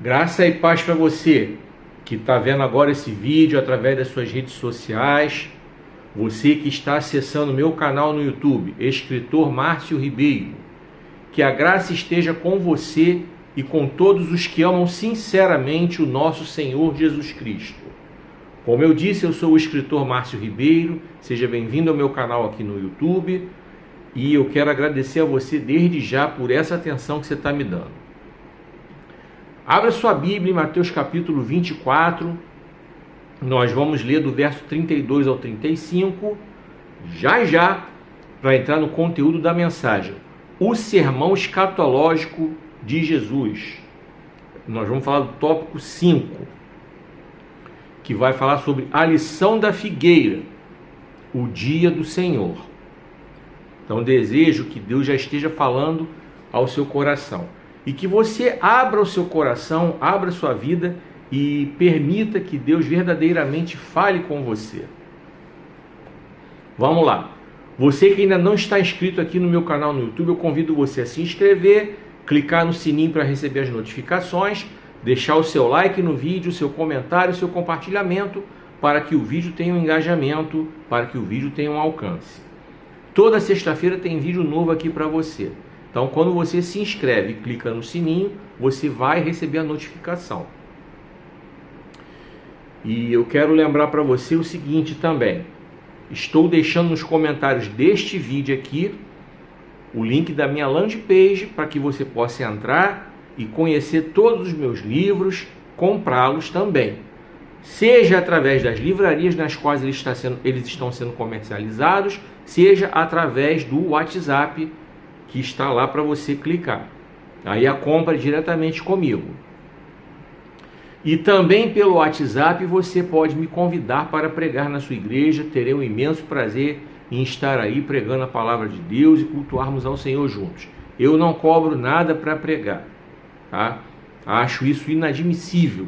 Graça e paz para você que está vendo agora esse vídeo através das suas redes sociais, você que está acessando meu canal no YouTube, Escritor Márcio Ribeiro. Que a graça esteja com você e com todos os que amam sinceramente o nosso Senhor Jesus Cristo. Como eu disse, eu sou o escritor Márcio Ribeiro, seja bem-vindo ao meu canal aqui no YouTube e eu quero agradecer a você desde já por essa atenção que você está me dando. Abra sua Bíblia em Mateus capítulo 24, nós vamos ler do verso 32 ao 35, já, para entrar no conteúdo da mensagem. O sermão escatológico de Jesus. Nós vamos falar do tópico 5, que vai falar sobre a lição da figueira, o dia do Senhor. Então desejo que Deus já esteja falando ao seu coração. E que você abra o seu coração, abra a sua vida e permita que Deus verdadeiramente fale com você. Vamos lá. Você que ainda não está inscrito aqui no meu canal no YouTube, eu convido você a se inscrever, clicar no sininho para receber as notificações, deixar o seu like no vídeo, seu comentário, seu compartilhamento, para que o vídeo tenha um engajamento, para que o vídeo tenha um alcance. Toda sexta-feira tem vídeo novo aqui para você. Então, quando você se inscreve e clica no sininho, você vai receber a notificação. E eu quero lembrar para você o seguinte também. Estou deixando nos comentários deste vídeo aqui o link da minha landing page para que você possa entrar e conhecer todos os meus livros, comprá-los também. Seja através das livrarias nas quais eles estão sendo comercializados, seja através do WhatsApp que está lá para você clicar. Aí a compra é diretamente comigo. E também pelo WhatsApp você pode me convidar para pregar na sua igreja. Terei um imenso prazer em estar aí pregando a palavra de Deus e cultuarmos ao Senhor juntos. Eu não cobro nada para pregar, tá? Acho isso inadmissível.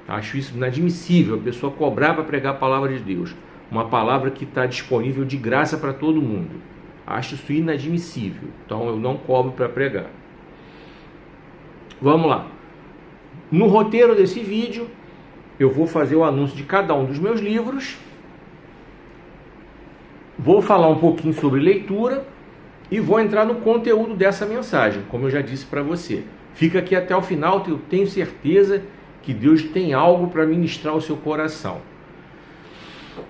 Acho isso inadmissível, a pessoa cobrar para pregar a palavra de Deus. Uma palavra que está disponível de graça para todo mundo. Acho isso inadmissível. Então eu não cobro para pregar. Vamos lá. No roteiro desse vídeo, eu vou fazer o anúncio de cada um dos meus livros. Vou falar um pouquinho sobre leitura e vou entrar no conteúdo dessa mensagem, como eu já disse para você. Fica aqui até o final, eu tenho certeza que Deus tem algo para ministrar ao seu coração.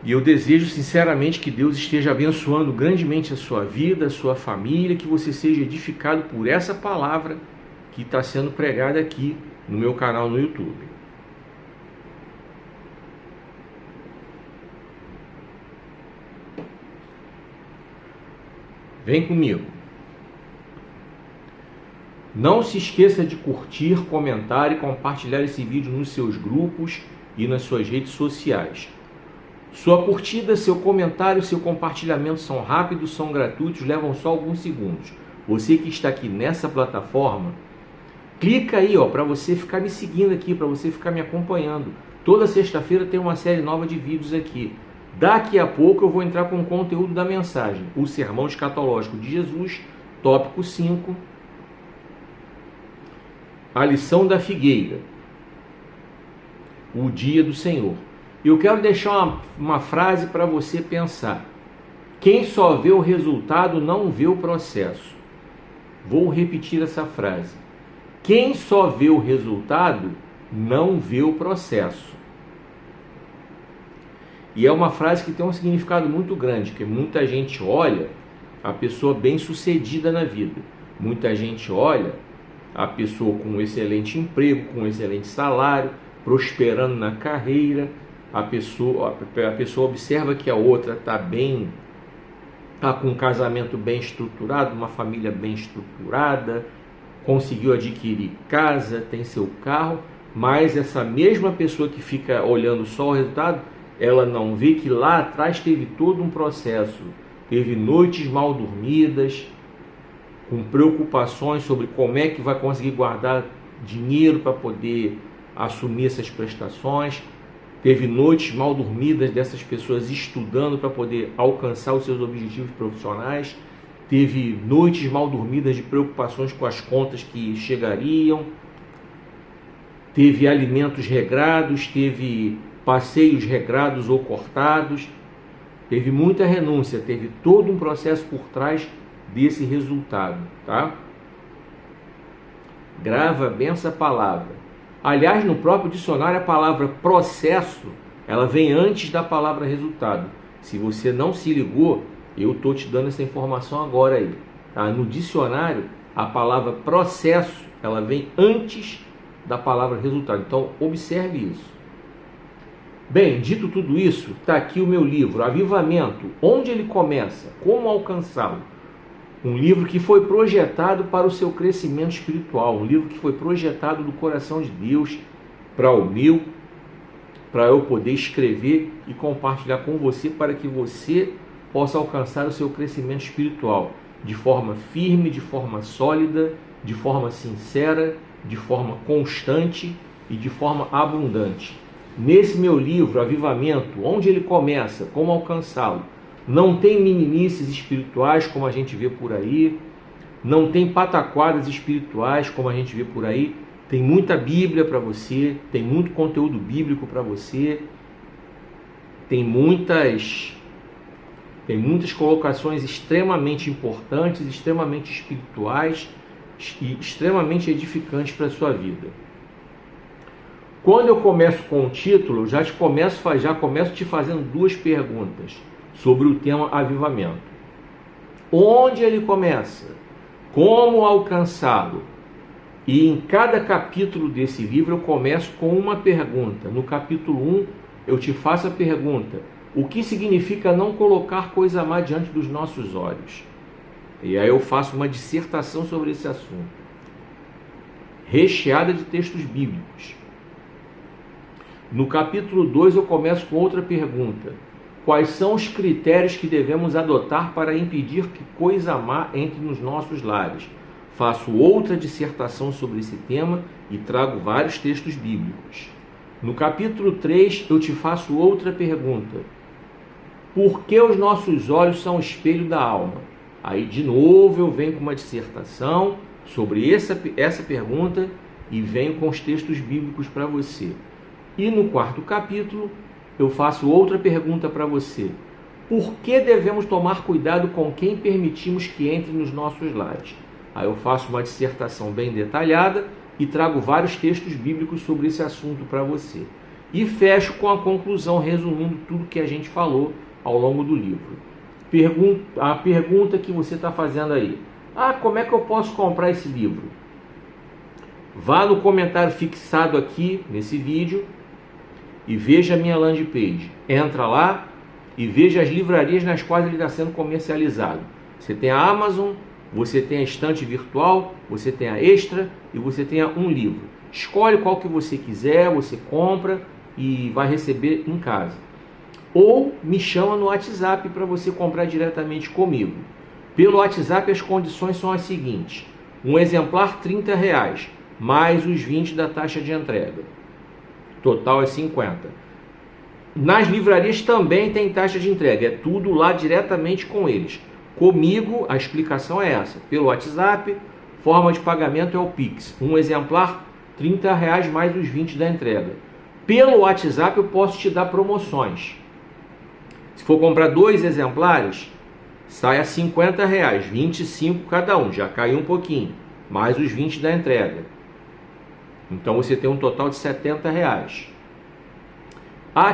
E eu desejo sinceramente que Deus esteja abençoando grandemente a sua vida, a sua família, que você seja edificado por essa palavra que está sendo pregada aqui no meu canal no YouTube. Vem comigo. Não se esqueça de curtir, comentar e compartilhar esse vídeo nos seus grupos e nas suas redes sociais. Sua curtida, seu comentário, seu compartilhamento são rápidos, são gratuitos, levam só alguns segundos. Você que está aqui nessa plataforma, clica aí para você ficar me seguindo aqui, para você ficar me acompanhando. Toda sexta-feira tem uma série nova de vídeos aqui. Daqui a pouco eu vou entrar com o conteúdo da mensagem. O sermão escatológico de Jesus, tópico 5. A lição da figueira. O dia do Senhor. Eu quero deixar uma frase para você pensar. Quem só vê o resultado não vê o processo. Vou repetir essa frase. Quem só vê o resultado não vê o processo. E é uma frase que tem um significado muito grande, porque muita gente olha a pessoa bem-sucedida na vida. Muita gente olha a pessoa com um excelente emprego, com um excelente salário, prosperando na carreira. A pessoa observa que a outra está bem, está com um casamento bem estruturado, uma família bem estruturada, conseguiu adquirir casa, tem seu carro, mas essa mesma pessoa que fica olhando só o resultado, ela não vê que lá atrás teve todo um processo, teve noites mal dormidas, com preocupações sobre como é que vai conseguir guardar dinheiro para poder assumir essas prestações. Teve noites mal dormidas dessas pessoas estudando para poder alcançar os seus objetivos profissionais. Teve noites mal dormidas de preocupações com as contas que chegariam. teve alimentos regrados, teve passeios regrados ou cortados, teve muita renúncia, teve todo um processo por trás desse resultado, tá? Grava bem essa palavra. Aliás, no próprio dicionário, a palavra processo, ela vem antes da palavra resultado. Se você não se ligou, eu estou te dando essa informação agora aí. Tá? No dicionário, a palavra processo, ela vem antes da palavra resultado. Então, observe isso. Bem, dito tudo isso, está aqui o meu livro, Avivamento, onde ele começa, como alcançá-lo. Um livro que foi projetado para o seu crescimento espiritual, um livro que foi projetado do coração de Deus para o meu, para eu poder escrever e compartilhar com você, para que você possa alcançar o seu crescimento espiritual de forma firme, de forma sólida, de forma sincera, de forma constante e de forma abundante. Nesse meu livro, Avivamento, onde ele começa, como alcançá-lo, não tem meninices espirituais como a gente vê por aí, não tem pataquadas espirituais como a gente vê por aí, tem muita Bíblia para você, tem muito conteúdo bíblico para você, tem muitas colocações extremamente importantes, extremamente espirituais e extremamente edificantes para a sua vida. Quando eu começo com o título, já começo te fazendo duas perguntas sobre o tema avivamento. Onde ele começa? Como alcançá-lo? E em cada capítulo desse livro eu começo com uma pergunta. No capítulo 1 eu te faço a pergunta: o que significa não colocar coisa má diante dos nossos olhos? E aí eu faço uma dissertação sobre esse assunto, recheada de textos bíblicos. No capítulo 2 eu começo com outra pergunta: quais são os critérios que devemos adotar para impedir que coisa má entre nos nossos lares? Faço outra dissertação sobre esse tema e trago vários textos bíblicos. No capítulo 3 eu te faço outra pergunta: por que os nossos olhos são o espelho da alma? Aí de novo eu venho com uma dissertação sobre essa pergunta e venho com os textos bíblicos para você. E no quarto capítulo eu faço outra pergunta para você: por que devemos tomar cuidado com quem permitimos que entre nos nossos lares? Aí eu faço uma dissertação bem detalhada e trago vários textos bíblicos sobre esse assunto para você. E fecho com a conclusão, resumindo tudo que a gente falou ao longo do livro. A pergunta que você está fazendo aí: como é que eu posso comprar esse livro? Vá no comentário fixado aqui nesse vídeo e veja a minha landing page. Entra lá e veja as livrarias nas quais ele está sendo comercializado. Você tem a Amazon, você tem a estante virtual, você tem a Extra e você tem a Um Livro. Escolhe qual que você quiser, você compra e vai receber em casa. Ou me chama no WhatsApp para você comprar diretamente comigo. Pelo WhatsApp as condições são as seguintes: um exemplar R$30, mais os 20 da taxa de entrega. Total é 50. Nas livrarias também tem taxa de entrega, é tudo lá diretamente com eles. Comigo a explicação é essa: pelo WhatsApp, forma de pagamento é o Pix. Um exemplar R$30 mais os 20 da entrega. Pelo WhatsApp eu posso te dar promoções. Se for comprar 2 exemplares, sai a R$50, 25 cada um, já caiu um pouquinho, mais os 20 da entrega. Então você tem um total de R$70.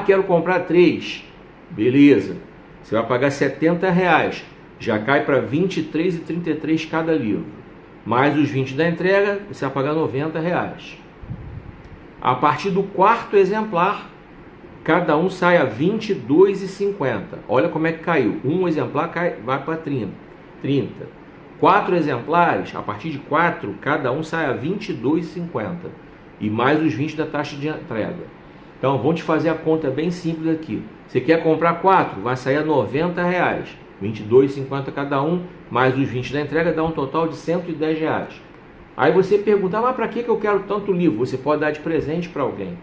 Quero comprar 3. Beleza. Você vai pagar R$70. Já cai para R$23,33 cada livro. Mais os 20 da entrega, você vai pagar R$90. A partir do quarto exemplar, cada um sai a R$22,50. Olha como é que caiu. Um exemplar vai para 30. 4 exemplares, a partir de 4, cada um sai a R$22,50. E mais os 20 da taxa de entrega. Então, vamos te fazer a conta bem simples aqui. Você quer comprar 4, vai sair a R$90. R$22,50 cada um, mais os 20 da entrega, dá um total de R$110. Aí você pergunta: mas para que eu quero tanto livro? Você pode dar de presente para alguém.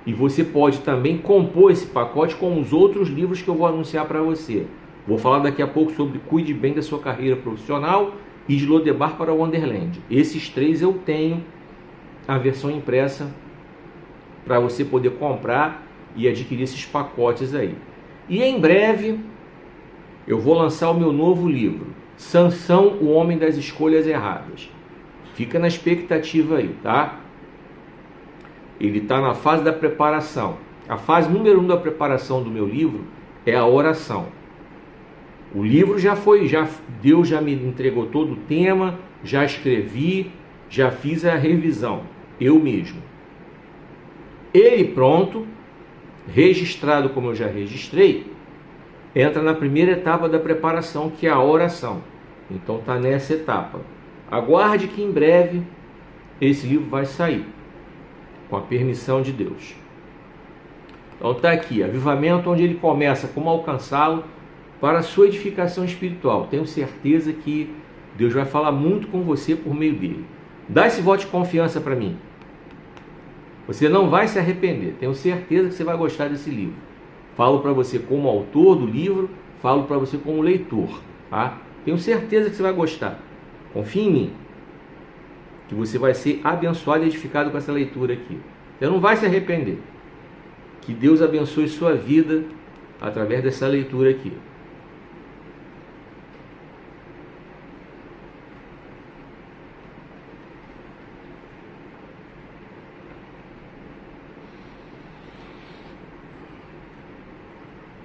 E você pode também compor esse pacote com os outros livros que eu vou anunciar para você. Vou falar daqui a pouco sobre Cuide Bem da Sua Carreira Profissional e de Lodebar para Wonderland. Esses 3 eu tenho a versão impressa para você poder comprar e adquirir esses pacotes aí. E em breve eu vou lançar o meu novo livro, Sansão, o Homem das Escolhas Erradas. Fica na expectativa aí, tá? Ele está na fase da preparação. A fase número 1 da preparação do meu livro é a oração. O livro Deus já me entregou todo o tema, já escrevi, já fiz a revisão, eu mesmo. Ele pronto, registrado como eu já registrei, entra na primeira etapa da preparação, que é a oração. Então está nessa etapa. Aguarde que em breve esse livro vai sair, com a permissão de Deus. Então está aqui, Avivamento, onde ele começa, como alcançá-lo para a sua edificação espiritual. Tenho certeza que Deus vai falar muito com você por meio dele. Dá esse voto de confiança para mim. Você não vai se arrepender. Tenho certeza que você vai gostar desse livro. Falo para você como autor do livro, falo para você como leitor, tá? Tenho certeza que você vai gostar. Confie em mim, que você vai ser abençoado e edificado com essa leitura aqui. Você não vai se arrepender. Que Deus abençoe sua vida através dessa leitura aqui.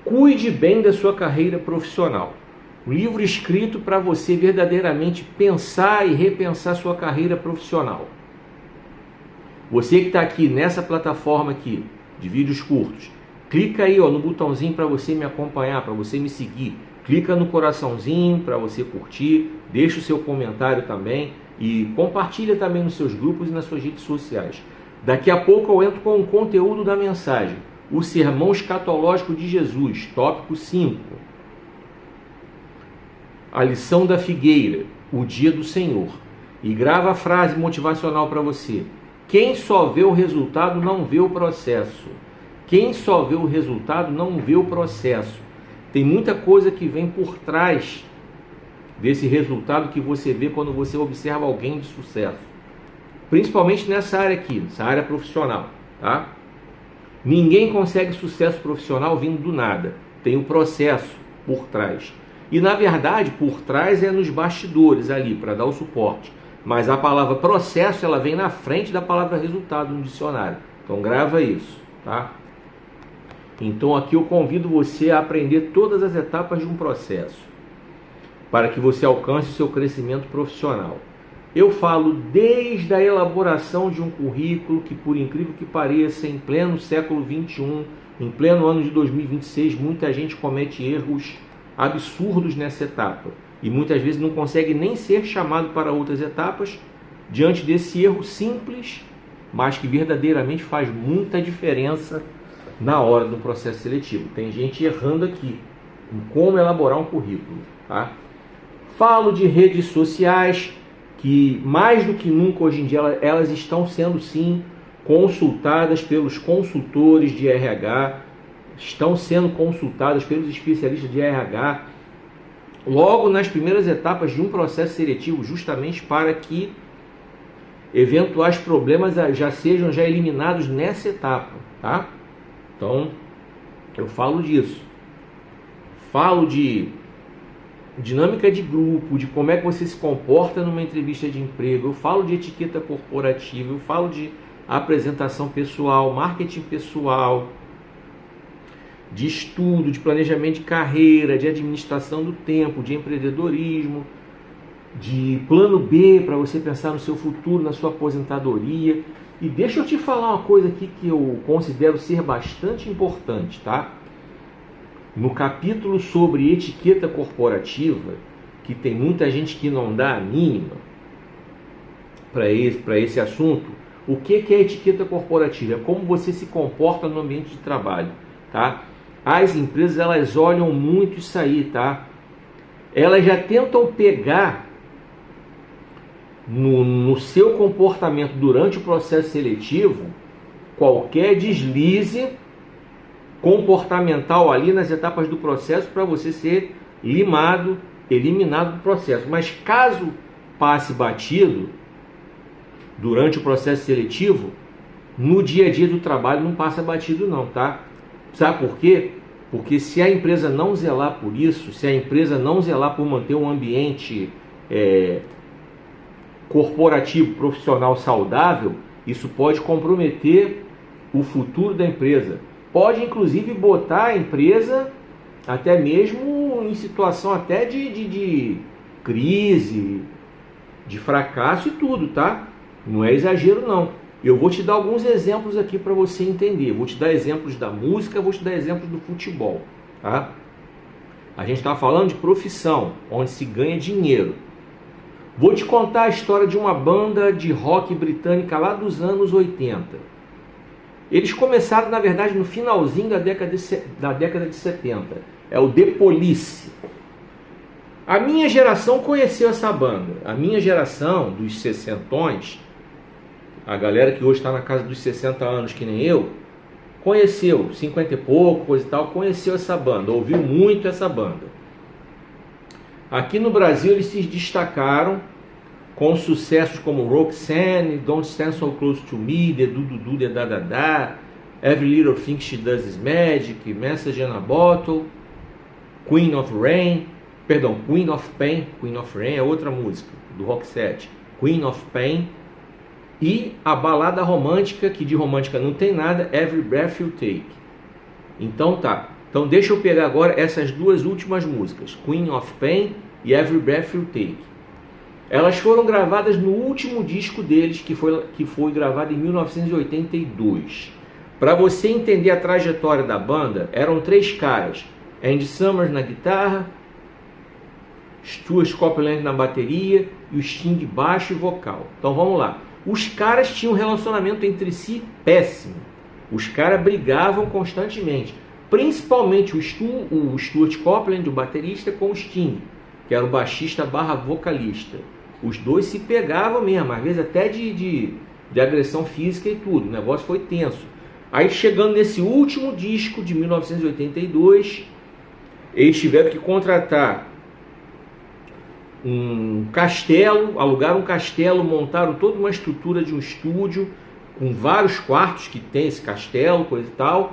Cuide bem da sua carreira profissional. Um livro escrito para você verdadeiramente pensar e repensar sua carreira profissional. Você que está aqui nessa plataforma aqui de vídeos curtos, clica aí no botãozinho para você me acompanhar, para você me seguir. Clica no coraçãozinho para você curtir, deixa o seu comentário também e compartilha também nos seus grupos e nas suas redes sociais. Daqui a pouco eu entro com o conteúdo da mensagem. O sermão escatológico de Jesus, tópico 5. A lição da figueira, o dia do Senhor. E grava a frase motivacional para você. Quem só vê o resultado não vê o processo. Quem só vê o resultado não vê o processo. Tem muita coisa que vem por trás desse resultado que você vê quando você observa alguém de sucesso. Principalmente nessa área aqui, nessa área profissional, tá? Ninguém consegue sucesso profissional vindo do nada. Tem um processo por trás. E na verdade, por trás é nos bastidores ali, para dar o suporte. Mas a palavra processo, ela vem na frente da palavra resultado no dicionário. Então grava isso, tá? Então aqui eu convido você a aprender todas as etapas de um processo, para que você alcance o seu crescimento profissional. Eu falo desde a elaboração de um currículo que, por incrível que pareça, em pleno século XXI, em pleno ano de 2026, muita gente comete erros absurdos nessa etapa. E muitas vezes não consegue nem ser chamado para outras etapas diante desse erro simples, mas que verdadeiramente faz muita diferença na hora do processo seletivo. Tem gente errando aqui em como elaborar um currículo, tá? Falo de redes sociais, que mais do que nunca hoje em dia elas estão sendo sim consultadas pelos consultores de RH, estão sendo consultadas pelos especialistas de RH logo nas primeiras etapas de um processo seletivo, justamente para que eventuais problemas já sejam eliminados nessa etapa, tá? Então, eu falo disso. Falo de dinâmica de grupo, de como é que você se comporta numa entrevista de emprego. Eu falo de etiqueta corporativa, eu falo de apresentação pessoal, marketing pessoal, de estudo, de planejamento de carreira, de administração do tempo, de empreendedorismo, de plano B para você pensar no seu futuro, na sua aposentadoria. E deixa eu te falar uma coisa aqui que eu considero ser bastante importante, tá? No capítulo sobre etiqueta corporativa, que tem muita gente que não dá a mínima para esse assunto, o que é etiqueta corporativa? É como você se comporta no ambiente de trabalho, tá? As empresas, elas olham muito isso aí, tá? Elas já tentam pegar no seu comportamento durante o processo seletivo qualquer deslize comportamental ali nas etapas do processo para você ser limado, eliminado do processo. Mas caso passe batido durante o processo seletivo, no dia a dia do trabalho não passa batido não, tá? Sabe por quê? Porque se a empresa não zelar por isso, se a empresa não zelar por manter um ambiente corporativo, profissional saudável, isso pode comprometer o futuro da empresa. Pode inclusive botar a empresa até mesmo em situação até de crise, de fracasso e tudo, tá? Não é exagero não. Eu vou te dar alguns exemplos aqui para você entender. Vou te dar exemplos da música, vou te dar exemplos do futebol, tá? A gente está falando de profissão, onde se ganha dinheiro. Vou te contar a história de uma banda de rock britânica lá dos anos 80. Eles começaram, na verdade, no finalzinho da década de 70. É o The Police. A minha geração conheceu essa banda. A minha geração, dos sessentões, a galera que hoje está na casa dos 60 anos, que nem eu, conheceu, 50 e pouco, coisa e tal, conheceu essa banda, ouviu muito essa banda. Aqui no Brasil eles se destacaram com sucessos como Roxanne, Don't Stand So Close To Me, The Do Do Do, The Da Da Da, Every Little Thing She Does Is Magic, Message in a Bottle, Queen of Pain, Queen of Rain é outra música do Roxette, Queen of Pain, e a balada romântica, que de romântica não tem nada, Every Breath You Take. Então tá, então deixa eu pegar agora essas duas últimas músicas, Queen of Pain e Every Breath You Take. Elas foram gravadas no último disco deles, que foi gravado em 1982. Para você entender a trajetória da banda, eram três caras, Andy Summers na guitarra, Stuart Copeland na bateria e o Sting baixo e vocal. Então vamos lá. Os caras tinham um relacionamento entre si péssimo. Os caras brigavam constantemente. Principalmente o Stuart Copeland, o baterista, com o Sting, que era o baixista barra vocalista. Os dois se pegavam mesmo, às vezes até de agressão física e tudo. O negócio foi tenso. Aí chegando nesse último disco de 1982, eles tiveram que contratar um castelo, alugaram um castelo, montaram toda uma estrutura de um estúdio com vários quartos que tem esse castelo, coisa e tal,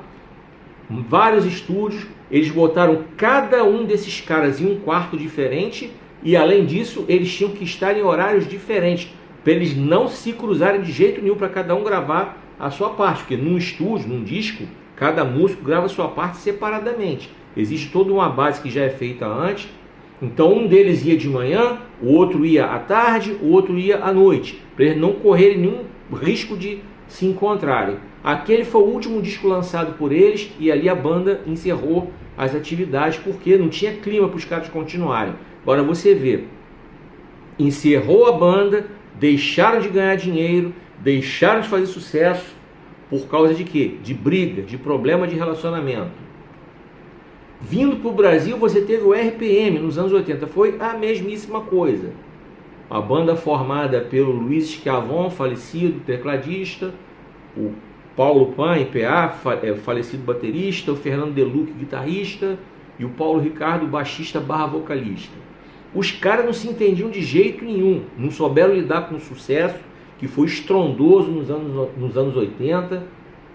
vários estúdios. Eles botaram cada um desses caras em um quarto diferente e além disso eles tinham que estar em horários diferentes para eles não se cruzarem de jeito nenhum, para cada um gravar a sua parte, porque num estúdio, num disco, cada músico grava a sua parte separadamente. Existe toda uma base que já é feita antes. Então um deles ia de manhã, o outro ia à tarde, o outro ia à noite, para eles não correrem nenhum risco de se encontrarem. Aquele foi o último disco lançado por eles e ali a banda encerrou as atividades porque não tinha clima para os caras continuarem. Agora você vê, encerrou a banda, deixaram de ganhar dinheiro, deixaram de fazer sucesso por causa de quê? De briga, de problema de relacionamento. Vindo para o Brasil, você teve o RPM nos anos 80, foi a mesmíssima coisa. A banda formada pelo Luiz Schiavon, falecido tecladista, o Paulo Pan, PA, falecido baterista, o Fernando Deluc, guitarrista, e o Paulo Ricardo, baixista barra vocalista. Os caras não se entendiam de jeito nenhum, não souberam lidar com o sucesso, que foi estrondoso nos anos 80,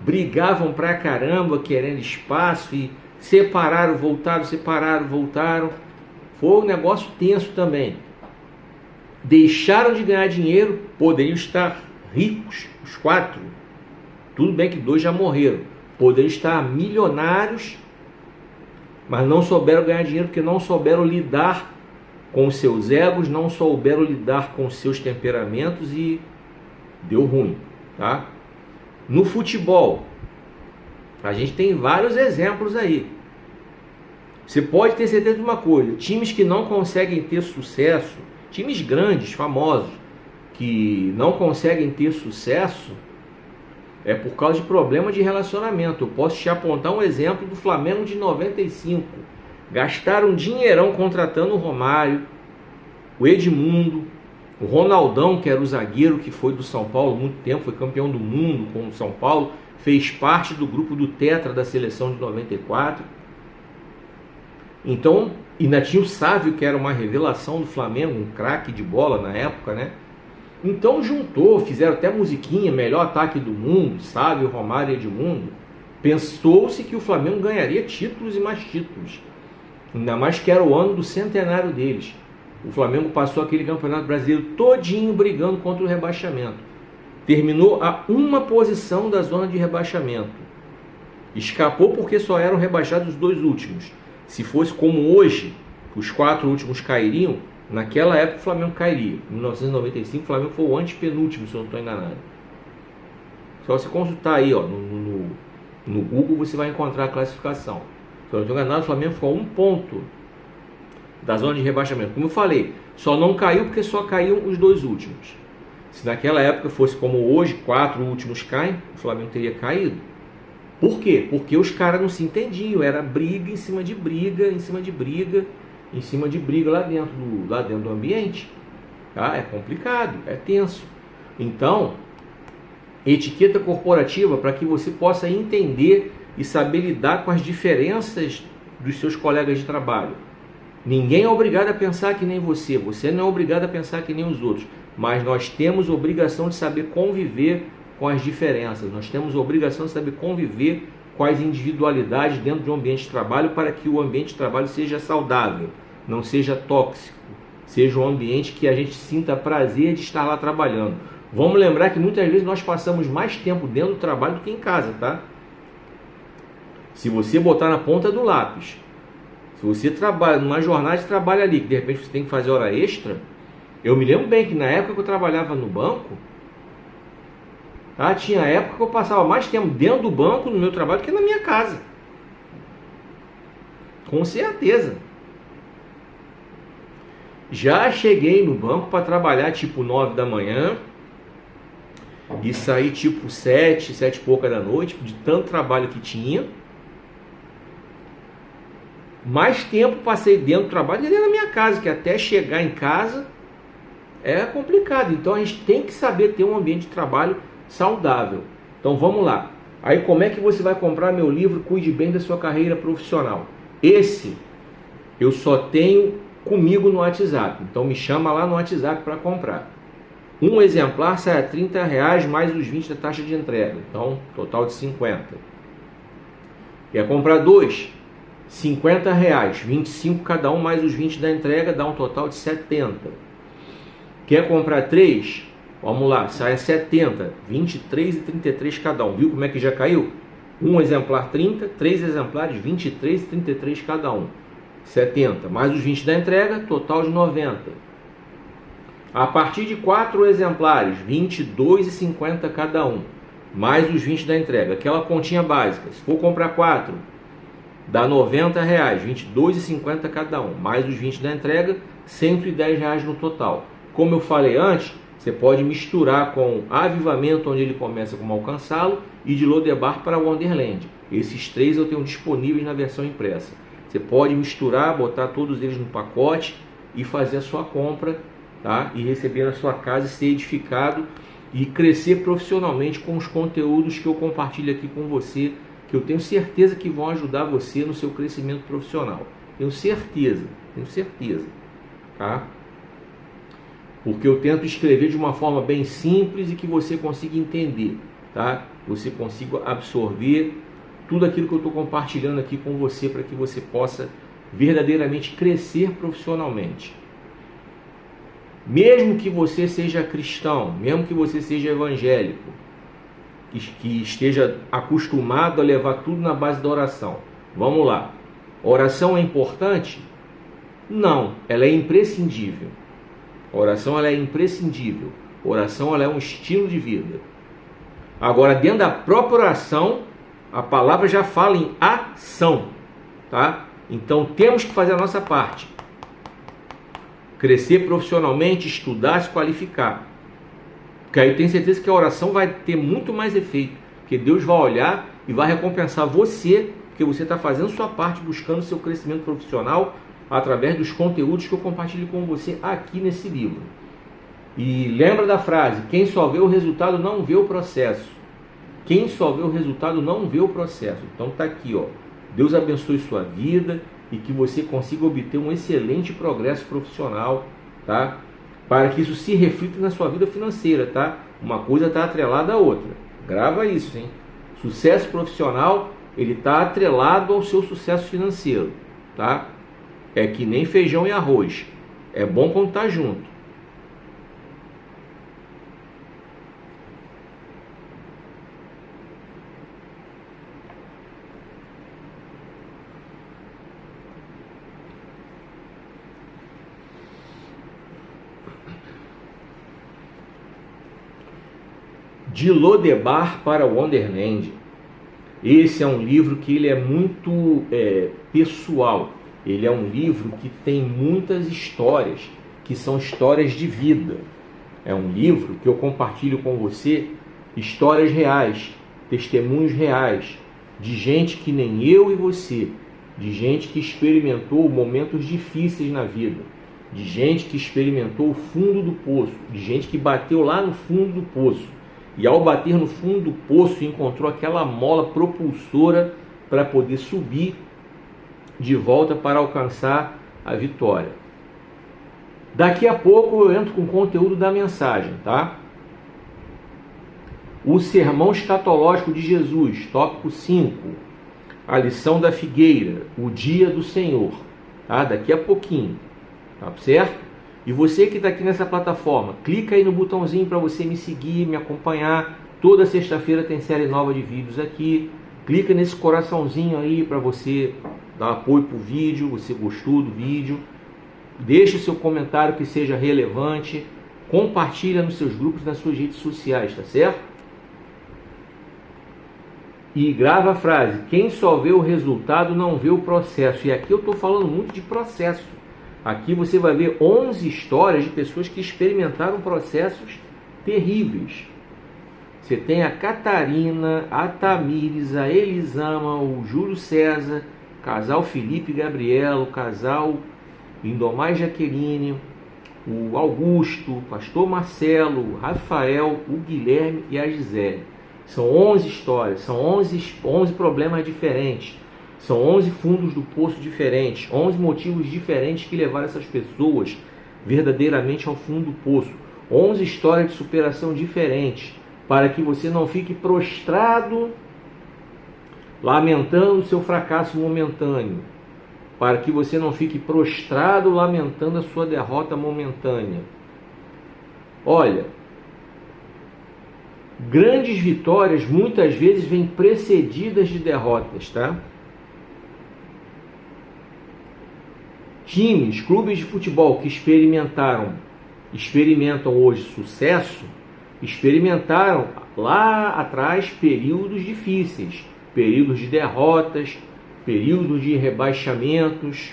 brigavam pra caramba, querendo espaço e separaram, voltaram. Foi um negócio tenso também. Deixaram de ganhar dinheiro, poderiam estar ricos, os quatro. Tudo bem que dois já morreram. Poderiam estar milionários, mas não souberam ganhar dinheiro porque não souberam lidar com os seus egos, não souberam lidar com os seus temperamentos e deu ruim, tá? No futebol, a gente tem vários exemplos aí. Você pode ter certeza de uma coisa: times que não conseguem ter sucesso, times grandes, famosos, que não conseguem ter sucesso, é por causa de problema de relacionamento. Eu posso te apontar um exemplo do Flamengo de 95. Gastaram um dinheirão contratando o Romário, o Edmundo, o Ronaldão, que era o zagueiro que foi do São Paulo há muito tempo, foi campeão do mundo com o São Paulo, fez parte do grupo do Tetra da seleção de 94. Então, ainda tinha o Sávio, que era uma revelação do Flamengo, um craque de bola na época, né? Então juntou, fizeram até musiquinha, melhor ataque do mundo, sabe, Romário e Edmundo. Pensou-se que o Flamengo ganharia títulos e mais títulos. Ainda mais que era o ano do centenário deles. O Flamengo passou aquele campeonato brasileiro todinho brigando contra o rebaixamento. Terminou a uma posição da zona de rebaixamento. Escapou porque só eram rebaixados os 2 últimos. Se fosse como hoje, os 4 últimos cairiam, naquela época o Flamengo cairia. Em 1995 o Flamengo foi o antepenúltimo, se eu não estou enganado. Só se consultar aí, ó, no Google, você vai encontrar a classificação. Se eu não estou enganado, o Flamengo ficou a 1 ponto da zona de rebaixamento. Como eu falei, só não caiu porque só caíam os 2 últimos. Se naquela época fosse como hoje, 4 últimos caem, o Flamengo teria caído. Por quê? Porque os caras não se entendiam, era briga em cima de briga, em cima de briga, em cima de briga lá dentro do ambiente. Tá? É complicado, é tenso. Então, etiqueta corporativa para que você possa entender e saber lidar com as diferenças dos seus colegas de trabalho. Ninguém é obrigado a pensar que nem você, você não é obrigado a pensar que nem os outros, mas nós temos obrigação de saber conviver com as diferenças, nós temos obrigação de saber conviver com as individualidades dentro de um ambiente de trabalho para que o ambiente de trabalho seja saudável, não seja tóxico, seja um ambiente que a gente sinta prazer de estar lá trabalhando. Vamos lembrar que muitas vezes nós passamos mais tempo dentro do trabalho do que em casa, tá? Se você botar na ponta do lápis, se você trabalha numa jornada de trabalho ali, que de repente você tem que fazer hora extra, eu me lembro bem que na época que eu trabalhava no banco, tá, tinha época que eu passava mais tempo dentro do banco no meu trabalho do que na minha casa. Com certeza. Já cheguei no banco para trabalhar tipo 9 da manhã e sair tipo 7 e pouca da noite, de tanto trabalho que tinha. Mais tempo passei dentro do trabalho do que na minha casa, que até chegar em casa é complicado. Então a gente tem que saber ter um ambiente de trabalho saudável. Então vamos lá. Aí como é que você vai comprar meu livro Cuide Bem da Sua Carreira Profissional? Esse eu só tenho comigo no WhatsApp. Então me chama lá no WhatsApp para comprar. Um exemplar sai a R$30 mais os 20 da taxa de entrega. Então total de 50. Quer comprar 2? R$50, 25 cada um mais os 20 da entrega, dá um total de 70. Quer comprar 3? Vamos lá, sai a 70, 23 e 33 cada um. Viu como é que já caiu? Um exemplar 30, 3 exemplares 23 e 33 cada um. 70 mais os 20 da entrega, total de 90. A partir de 4 exemplares, 22 e 50 cada um, mais os 20 da entrega. Aquela continha básica. Se for comprar 4, dá R$90, 22,50 cada um, mais os 20 da entrega, R$110 no total. Como eu falei antes, você pode misturar com Avivamento, onde ele começa como Alcançá-lo, e de Lodebar para Wonderland. Esses 3 eu tenho disponíveis na versão impressa. Você pode misturar, botar todos eles no pacote e fazer a sua compra, tá? E receber na sua casa e ser edificado e crescer profissionalmente com os conteúdos que eu compartilho aqui com você, que eu tenho certeza que vão ajudar você no seu crescimento profissional. Tenho certeza, tá? Porque eu tento escrever de uma forma bem simples e que você consiga entender, tá? Você consiga absorver tudo aquilo que eu estou compartilhando aqui com você para que você possa verdadeiramente crescer profissionalmente. Mesmo que você seja cristão, mesmo que você seja evangélico, que esteja acostumado a levar tudo na base da oração. Vamos lá. Oração é importante? Não, ela é imprescindível. Oração ela é imprescindível. Oração ela é um estilo de vida. Agora, dentro da própria oração, a palavra já fala em ação, tá? Então temos que fazer a nossa parte. Crescer profissionalmente, estudar, se qualificar. Porque aí eu tenho certeza que a oração vai ter muito mais efeito. Porque Deus vai olhar e vai recompensar você, porque você está fazendo sua parte, buscando seu crescimento profissional através dos conteúdos que eu compartilho com você aqui nesse livro. E lembra da frase, quem só vê o resultado não vê o processo. Quem só vê o resultado não vê o processo. Então está aqui, ó. Deus abençoe sua vida e que você consiga obter um excelente progresso profissional, tá? para que isso se reflita na sua vida financeira, tá? Uma coisa está atrelada à outra. Grava isso, hein? Sucesso profissional, ele está atrelado ao seu sucesso financeiro, tá? É que nem feijão e arroz. É bom quando tá junto. De Lodebar para Wonderland. Esse é um livro que ele é muito pessoal. Ele é um livro que tem muitas histórias, que são histórias de vida. É um livro que eu compartilho com você histórias reais, testemunhos reais, de gente que nem eu e você, de gente que experimentou momentos difíceis na vida, de gente que experimentou o fundo do poço, de gente que bateu lá no fundo do poço. E ao bater no fundo do poço, encontrou aquela mola propulsora para poder subir de volta para alcançar a vitória. Daqui a pouco eu entro com o conteúdo da mensagem, tá? O sermão escatológico de Jesus, tópico 5. A lição da figueira, o dia do Senhor, tá? Daqui a pouquinho, tá certo? E você que está aqui nessa plataforma, clica aí no botãozinho para você me seguir, me acompanhar. Toda sexta-feira tem série nova de vídeos aqui. Clica nesse coraçãozinho aí para você dar apoio para o vídeo, você gostou do vídeo. Deixe seu comentário que seja relevante. Compartilha nos seus grupos, nas suas redes sociais, tá certo? E grava a frase: quem só vê o resultado não vê o processo. E aqui eu estou falando muito de processo. Aqui você vai ver 11 histórias de pessoas que experimentaram processos terríveis. Você tem a Catarina, a Tamires, a Elisama, o Júlio César, casal Felipe e Gabriela, o casal Lindomar e Jaqueline, o Augusto, o pastor Marcelo, o Rafael, o Guilherme e a Gisele. São 11 histórias, são 11 problemas diferentes. São 11 fundos do poço diferentes, 11 motivos diferentes que levaram essas pessoas verdadeiramente ao fundo do poço. 11 histórias de superação diferentes, para que você não fique prostrado, lamentando o seu fracasso momentâneo. Para que você não fique prostrado, lamentando a sua derrota momentânea. Olha, grandes vitórias muitas vezes vêm precedidas de derrotas, tá? Times, clubes de futebol que experimentam hoje sucesso, experimentaram lá atrás períodos difíceis, períodos de derrotas, períodos de rebaixamentos.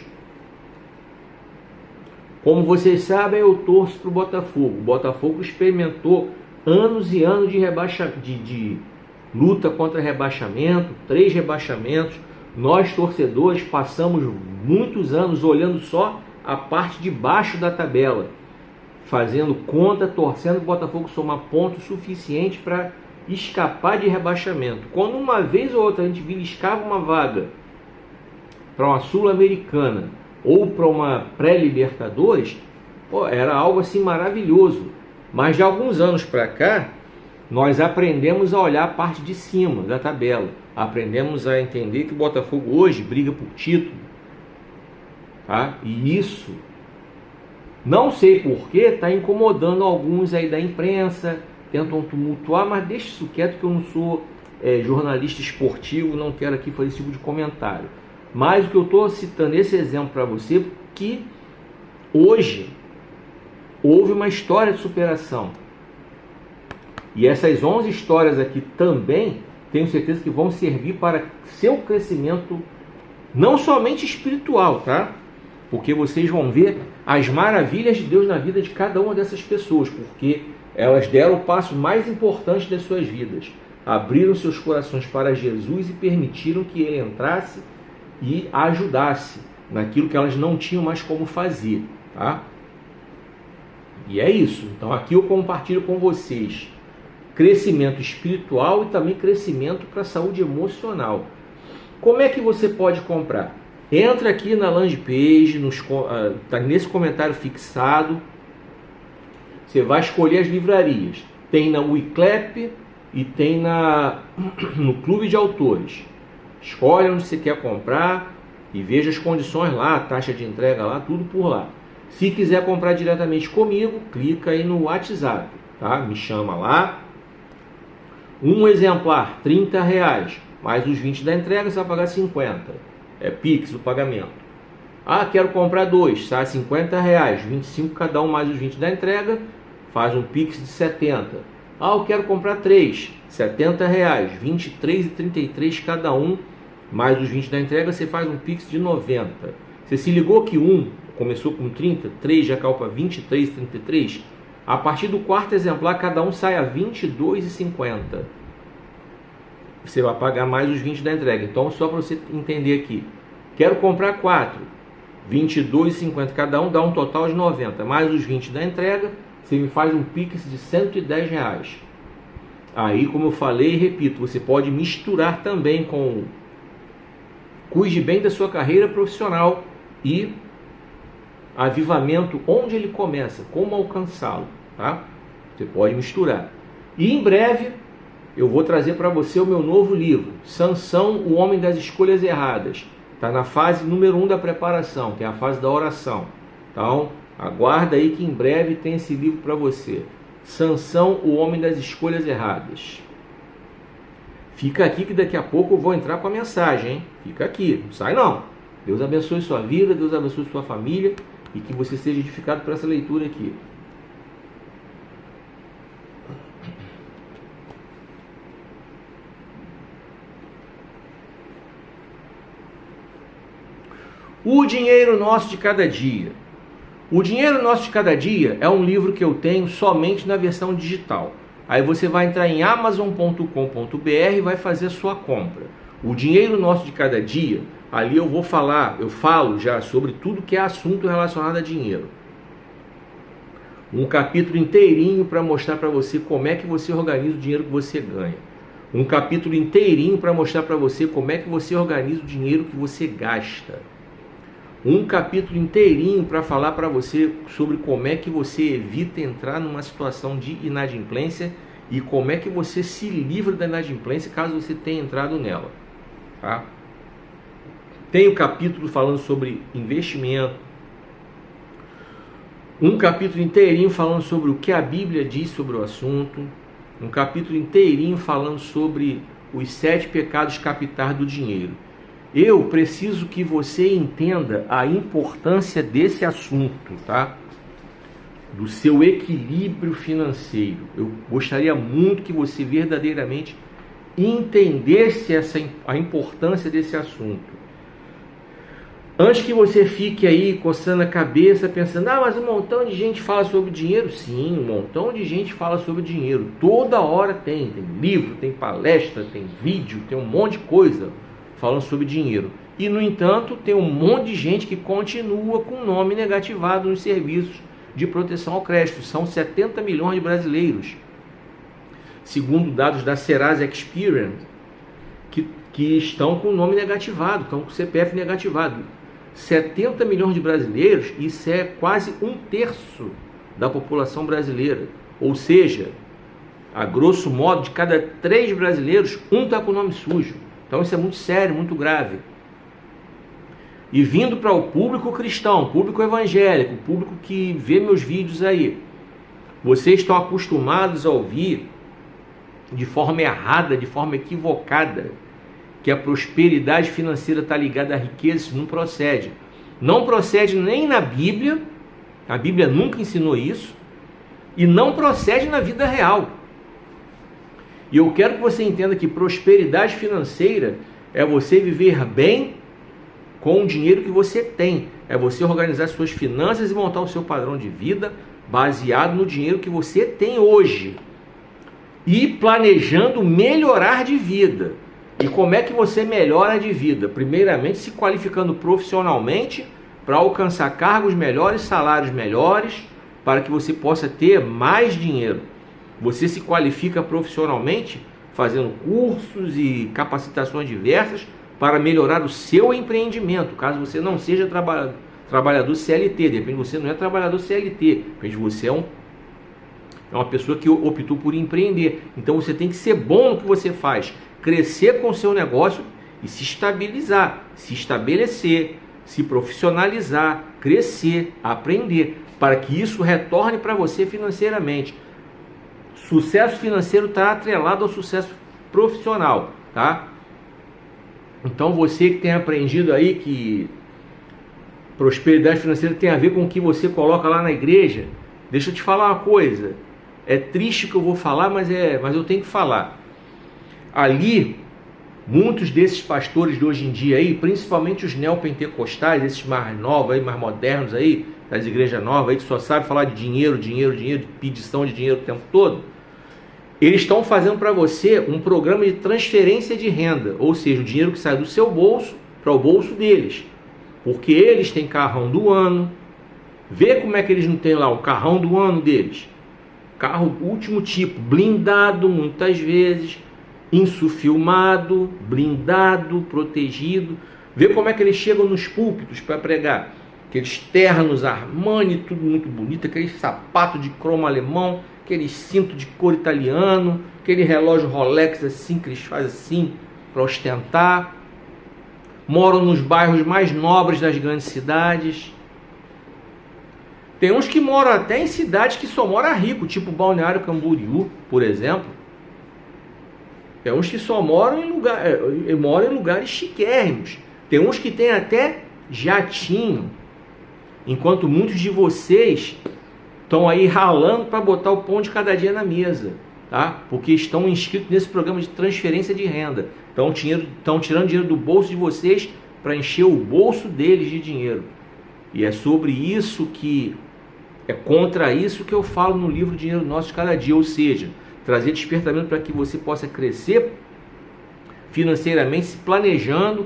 Como vocês sabem, eu torço para o Botafogo. O Botafogo experimentou anos e anos de luta contra rebaixamento, 3 rebaixamentos. Nós, torcedores, passamos muitos anos olhando só a parte de baixo da tabela, fazendo conta, torcendo o Botafogo somar pontos suficientes para escapar de rebaixamento. Quando uma vez ou outra a gente beliscava uma vaga para uma Sul-Americana ou para uma pré-Libertadores, era algo assim maravilhoso. Mas de alguns anos para cá, nós aprendemos a olhar a parte de cima da tabela. Aprendemos a entender que o Botafogo hoje briga por título. Tá? E isso, não sei porquê, está incomodando alguns aí da imprensa, tentam tumultuar, mas deixa isso quieto que eu não sou jornalista esportivo, não quero aqui fazer esse tipo de comentário. Mas o que eu estou citando esse exemplo para você, que hoje houve uma história de superação. E essas 11 histórias aqui também, tenho certeza que vão servir para seu crescimento, não somente espiritual, tá? Porque vocês vão ver as maravilhas de Deus na vida de cada uma dessas pessoas, porque elas deram o passo mais importante das suas vidas. Abriram seus corações para Jesus e permitiram que Ele entrasse e ajudasse naquilo que elas não tinham mais como fazer, tá? E é isso. Então aqui eu compartilho com vocês crescimento espiritual e também crescimento para a saúde emocional. Como é que você pode comprar? Entra aqui na landing page, tá nesse comentário fixado, você vai escolher as livrarias. Tem na Wiclap e tem no Clube de Autores. Escolhe onde você quer comprar e veja as condições lá, taxa de entrega lá, tudo por lá. Se quiser comprar diretamente comigo, clica aí no WhatsApp, tá? Me chama lá. Um exemplar, R$30, mais os 20 da entrega, você vai pagar 50. É Pix o pagamento. Ah, quero comprar dois, sai R$50, 25 cada um mais os 20 da entrega, faz um Pix de 70. Ah, eu quero comprar três, R$70, 23 e 33 cada um, mais os 20 da entrega, você faz um Pix de 90. Você se ligou que um começou com 30, 3 já caiu para 23 e 33? A partir do quarto exemplar, cada um sai a 22,50. Você vai pagar mais os 20 da entrega. Então, só para você entender aqui. Quero comprar 4. 22,50 cada um, dá um total de 90. Mais os 20 da entrega, você me faz um Pix de R$110. Aí, como eu falei e repito, você pode misturar também com cuide bem da sua carreira profissional e avivamento, onde ele começa, como alcançá-lo, tá? Você pode misturar. E em breve eu vou trazer para você o meu novo livro, Sansão, o Homem das Escolhas Erradas. Está na fase número 1 da preparação, que é a fase da oração. Então, aguarda aí que em breve tem esse livro para você. Sansão, o Homem das Escolhas Erradas. Fica aqui que daqui a pouco eu vou entrar com a mensagem, hein? Fica aqui, não sai não. Deus abençoe sua vida, Deus abençoe sua família e que você seja edificado por essa leitura aqui. O Dinheiro Nosso de Cada Dia. O Dinheiro Nosso de Cada Dia é um livro que eu tenho somente na versão digital. Aí você vai entrar em amazon.com.br e vai fazer a sua compra. O Dinheiro Nosso de Cada Dia, ali eu falo já sobre tudo que é assunto relacionado a dinheiro. Um capítulo inteirinho para mostrar para você como é que você organiza o dinheiro que você ganha. Um capítulo inteirinho para mostrar para você como é que você organiza o dinheiro que você gasta. Um capítulo inteirinho para falar para você sobre como é que você evita entrar numa situação de inadimplência e como é que você se livra da inadimplência caso você tenha entrado nela. Tá? Tem um capítulo falando sobre investimento. Um capítulo inteirinho falando sobre o que a Bíblia diz sobre o assunto. Um capítulo inteirinho falando sobre os 7 pecados capitais do dinheiro. Eu preciso que você entenda a importância desse assunto, tá? Do seu equilíbrio financeiro. Eu gostaria muito que você verdadeiramente entendesse a importância desse assunto. Antes que você fique aí coçando a cabeça, pensando, mas um montão de gente fala sobre dinheiro. Sim, um montão de gente fala sobre dinheiro. Toda hora tem livro, tem palestra, tem vídeo, tem um monte de coisa falando sobre dinheiro. E, no entanto, tem um monte de gente que continua com o nome negativado nos serviços de proteção ao crédito. São 70 milhões de brasileiros, segundo dados da Serasa Experian, que estão com o nome negativado, estão com o CPF negativado. 70 milhões de brasileiros, isso é quase 1/3 da população brasileira. Ou seja, a grosso modo, de cada 3 brasileiros, um está com o nome sujo. Então isso é muito sério, muito grave. E vindo para o público cristão, público evangélico, público que vê meus vídeos aí, vocês estão acostumados a ouvir de forma errada, de forma equivocada, que a prosperidade financeira está ligada à riqueza. Isso não procede. Não procede nem na Bíblia, a Bíblia nunca ensinou isso, e não procede na vida real. E eu quero que você entenda que prosperidade financeira é você viver bem com o dinheiro que você tem. É você organizar suas finanças e montar o seu padrão de vida baseado no dinheiro que você tem hoje. E planejando melhorar de vida. E como é que você melhora de vida? Primeiramente, se qualificando profissionalmente para alcançar cargos melhores, salários melhores, para que você possa ter mais dinheiro. Você se qualifica profissionalmente fazendo cursos e capacitações diversas para melhorar o seu empreendimento, caso você não seja trabalhador CLT. De repente você não é trabalhador CLT, de repente você é um É uma pessoa que optou por empreender. Então você tem que ser bom no que você faz, crescer com o seu negócio e se estabilizar, se estabelecer, se profissionalizar, crescer, aprender, para que isso retorne para você financeiramente. Sucesso financeiro está atrelado ao sucesso profissional, tá? Então você que tem aprendido aí que prosperidade financeira tem a ver com o que você coloca lá na igreja, deixa eu te falar uma coisa. É triste o que eu vou falar, mas eu tenho que falar. Ali, muitos desses pastores de hoje em dia aí, principalmente os neopentecostais, esses mais novos aí, mais modernos aí, das igrejas novas aí, que só sabem falar de dinheiro, de pedição de dinheiro o tempo todo, eles estão fazendo para você um programa de transferência de renda, ou seja, o dinheiro que sai do seu bolso para o bolso deles, porque eles têm carrão do ano. Vê como é que eles não têm lá o carrão do ano deles, carro último tipo, blindado muitas vezes, insufilmado, blindado, protegido. Vê como é que eles chegam nos púlpitos para pregar, aqueles ternos Armani, tudo muito bonito, aquele sapato de cromo alemão, aquele cinto de couro italiano, aquele relógio Rolex assim, que eles fazem assim para ostentar. Moram nos bairros mais nobres das grandes cidades. Tem uns que moram até em cidades que só mora rico, tipo Balneário Camboriú, por exemplo. Tem uns que só moram em lugares chiquérrimos. Tem uns que tem até jatinho. Enquanto muitos de vocês estão aí ralando para botar o pão de cada dia na mesa, tá? Porque estão inscritos nesse programa de transferência de renda. Estão tirando dinheiro do bolso de vocês para encher o bolso deles de dinheiro. E é sobre isso é contra isso que eu falo no livro Dinheiro Nosso de Cada Dia, ou seja, trazer despertamento para que você possa crescer financeiramente, se planejando.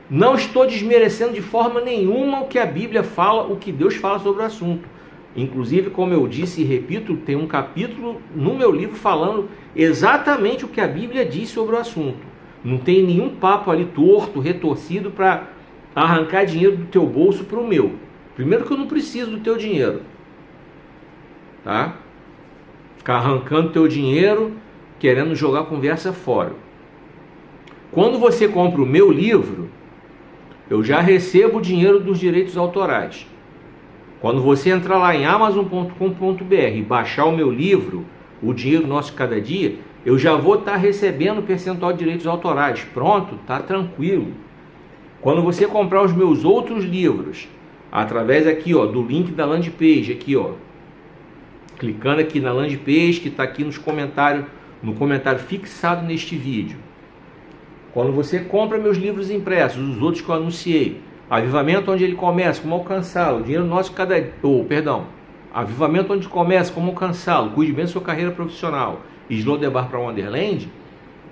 Não estou desmerecendo de forma nenhuma o que a Bíblia fala, o que Deus fala sobre o assunto. Inclusive, como eu disse e repito, tem um capítulo no meu livro falando exatamente o que a Bíblia diz sobre o assunto. Não tem nenhum papo ali torto, retorcido para arrancar dinheiro do teu bolso para o meu. Primeiro que eu não preciso do teu dinheiro, tá? Ficar arrancando teu dinheiro, querendo jogar a conversa fora. Quando você compra o meu livro, eu já recebo o dinheiro dos direitos autorais. Quando você entrar lá em amazon.com.br e baixar o meu livro, O Dinheiro Nosso de Cada Dia, eu já vou estar recebendo o percentual de direitos autorais. Pronto, tá tranquilo. Quando você comprar os meus outros livros, através aqui, ó, do link da landing page, aqui, ó, clicando aqui na landing page que está aqui nos comentários, no comentário fixado neste vídeo. Quando você compra meus livros impressos, os outros que eu anunciei, Avivamento onde ele começa, como alcançá-lo, Dinheiro Nosso de Cada... Avivamento onde começa, como alcançá-lo, Cuide bem da sua carreira profissional, Slow the Bar para Wonderland,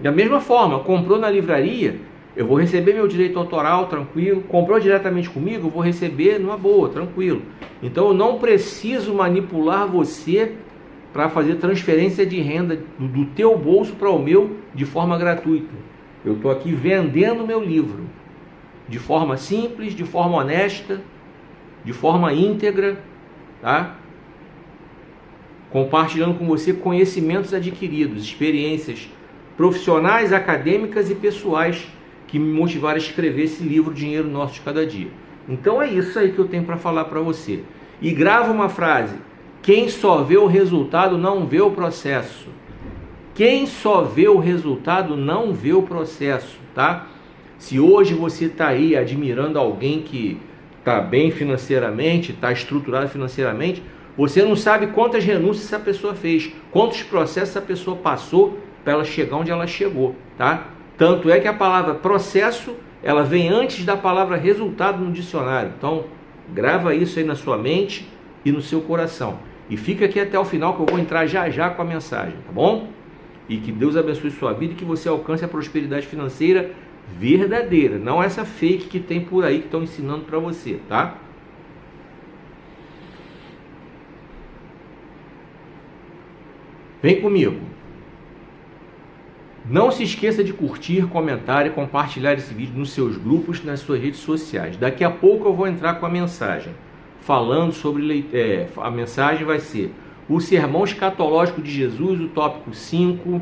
da mesma forma, comprou na livraria, eu vou receber meu direito autoral tranquilo. Comprou diretamente comigo, eu vou receber numa boa, tranquilo. Então eu não preciso manipular você para fazer transferência de renda do teu bolso para o meu de forma gratuita. Eu estou aqui vendendo meu livro de forma simples, de forma honesta, de forma íntegra, tá? Compartilhando com você conhecimentos adquiridos, experiências profissionais, acadêmicas e pessoais que me motivaram a escrever esse livro Dinheiro Nosso de Cada Dia. Então é isso aí que eu tenho para falar para você. E grava uma frase: quem só vê o resultado não vê o processo. Quem só vê o resultado não vê o processo, tá? Se hoje você está aí admirando alguém que está bem financeiramente, está estruturado financeiramente, você não sabe quantas renúncias essa pessoa fez, quantos processos essa pessoa passou para ela chegar onde ela chegou, tá? Tanto é que a palavra processo, ela vem antes da palavra resultado no dicionário. Então, grava isso aí na sua mente e no seu coração. E fica aqui até o final que eu vou entrar já já com a mensagem, tá bom? E que Deus abençoe sua vida e que você alcance a prosperidade financeira verdadeira, não essa fake que tem por aí que estão ensinando para você, tá? Vem comigo. Não se esqueça de curtir, comentar e compartilhar esse vídeo nos seus grupos, nas suas redes sociais. Daqui a pouco eu vou entrar com a mensagem, falando sobre... a mensagem vai ser o sermão escatológico de Jesus, o tópico 5,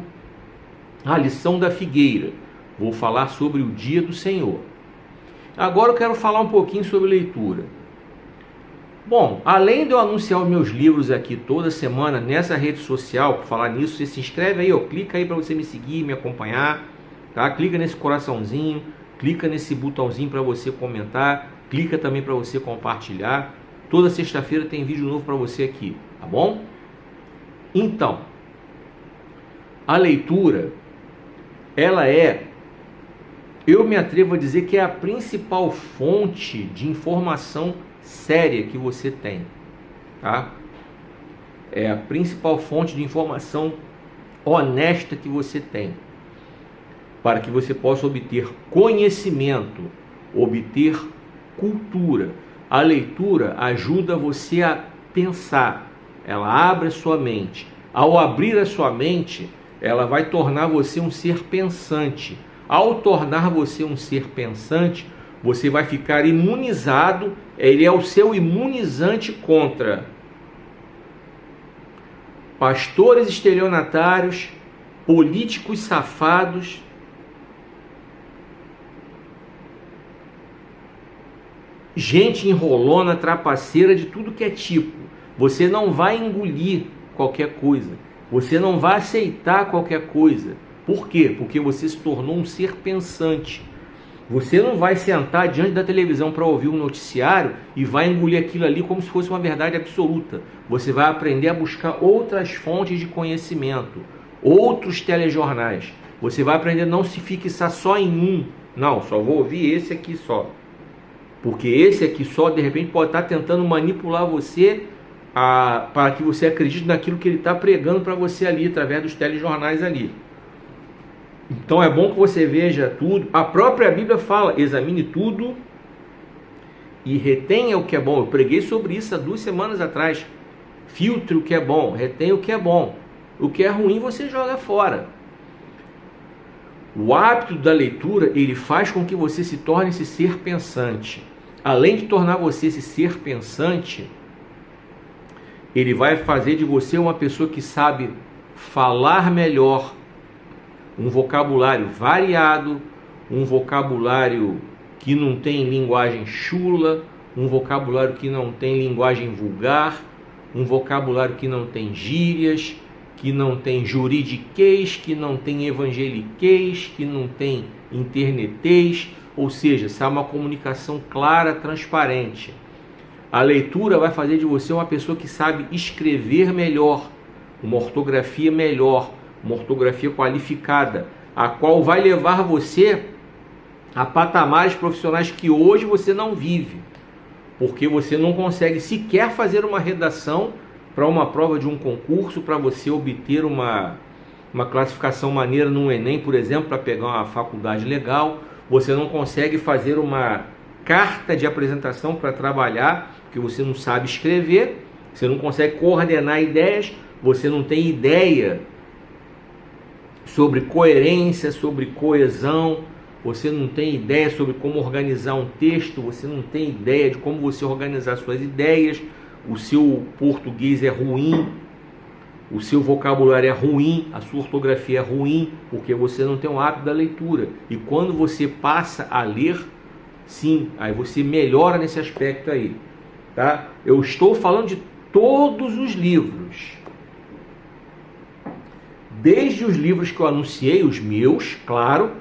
a lição da figueira. Vou falar sobre o dia do Senhor. Agora eu quero falar um pouquinho sobre leitura. Bom, além de eu anunciar os meus livros aqui toda semana nessa rede social, por falar nisso, você se inscreve aí, ó, clica aí para você me seguir, me acompanhar, tá? Clica nesse coraçãozinho, clica nesse botãozinho para você comentar, clica também para você compartilhar. Toda sexta-feira tem vídeo novo para você aqui, tá bom? Então, a leitura, ela eu me atrevo a dizer que é a principal fonte de informação séria que você tem, tá? É a principal fonte de informação honesta que você tem, para que você possa obter conhecimento, obter cultura. A leitura ajuda você a pensar, ela abre a sua mente. Ao abrir a sua mente, ela vai tornar você um ser pensante. Ao tornar você um ser pensante, você vai ficar imunizado, ele é o seu imunizante contra pastores estelionatários, políticos safados, gente enrolona, trapaceira, de tudo que é tipo. Você não vai engolir qualquer coisa, você não vai aceitar qualquer coisa. Por quê? Porque você se tornou um ser pensante. Você não vai sentar diante da televisão para ouvir um noticiário e vai engolir aquilo ali como se fosse uma verdade absoluta. Você vai aprender a buscar outras fontes de conhecimento, outros telejornais. Você vai aprender a não se fixar só em um. Não, só vou ouvir esse aqui só. Porque esse aqui só, de repente, pode estar tentando manipular você para que você acredite naquilo que ele está pregando para você ali, através dos telejornais ali. Então é bom que você veja tudo. A própria Bíblia fala, examine tudo e retenha o que é bom. Eu preguei sobre isso há 2 semanas atrás. Filtre o que é bom, retenha o que é bom. O que é ruim você joga fora. O hábito da leitura, ele faz com que você se torne esse ser pensante. Além de tornar você esse ser pensante, ele vai fazer de você uma pessoa que sabe falar melhor, um vocabulário variado, um vocabulário que não tem linguagem chula, um vocabulário que não tem linguagem vulgar, um vocabulário que não tem gírias, que não tem juridiquês, que não tem evangeliquez, que não tem internetês, ou seja, se há uma comunicação clara, transparente. A leitura vai fazer de você uma pessoa que sabe escrever melhor, uma ortografia melhor, uma ortografia qualificada, a qual vai levar você a patamares profissionais que hoje você não vive, porque você não consegue sequer fazer uma redação para uma prova de um concurso, para você obter uma classificação maneira no Enem, por exemplo, para pegar uma faculdade legal. Você não consegue fazer uma carta de apresentação para trabalhar, porque você não sabe escrever, você não consegue coordenar ideias, você não tem ideia sobre coerência, sobre coesão, você não tem ideia sobre como organizar um texto, você não tem ideia de como você organizar suas ideias, o seu português é ruim, o seu vocabulário é ruim, a sua ortografia é ruim, porque você não tem o hábito da leitura. E quando você passa a ler, sim, aí você melhora nesse aspecto aí, tá? Eu estou falando de todos os livros, desde os livros que eu anunciei, os meus, claro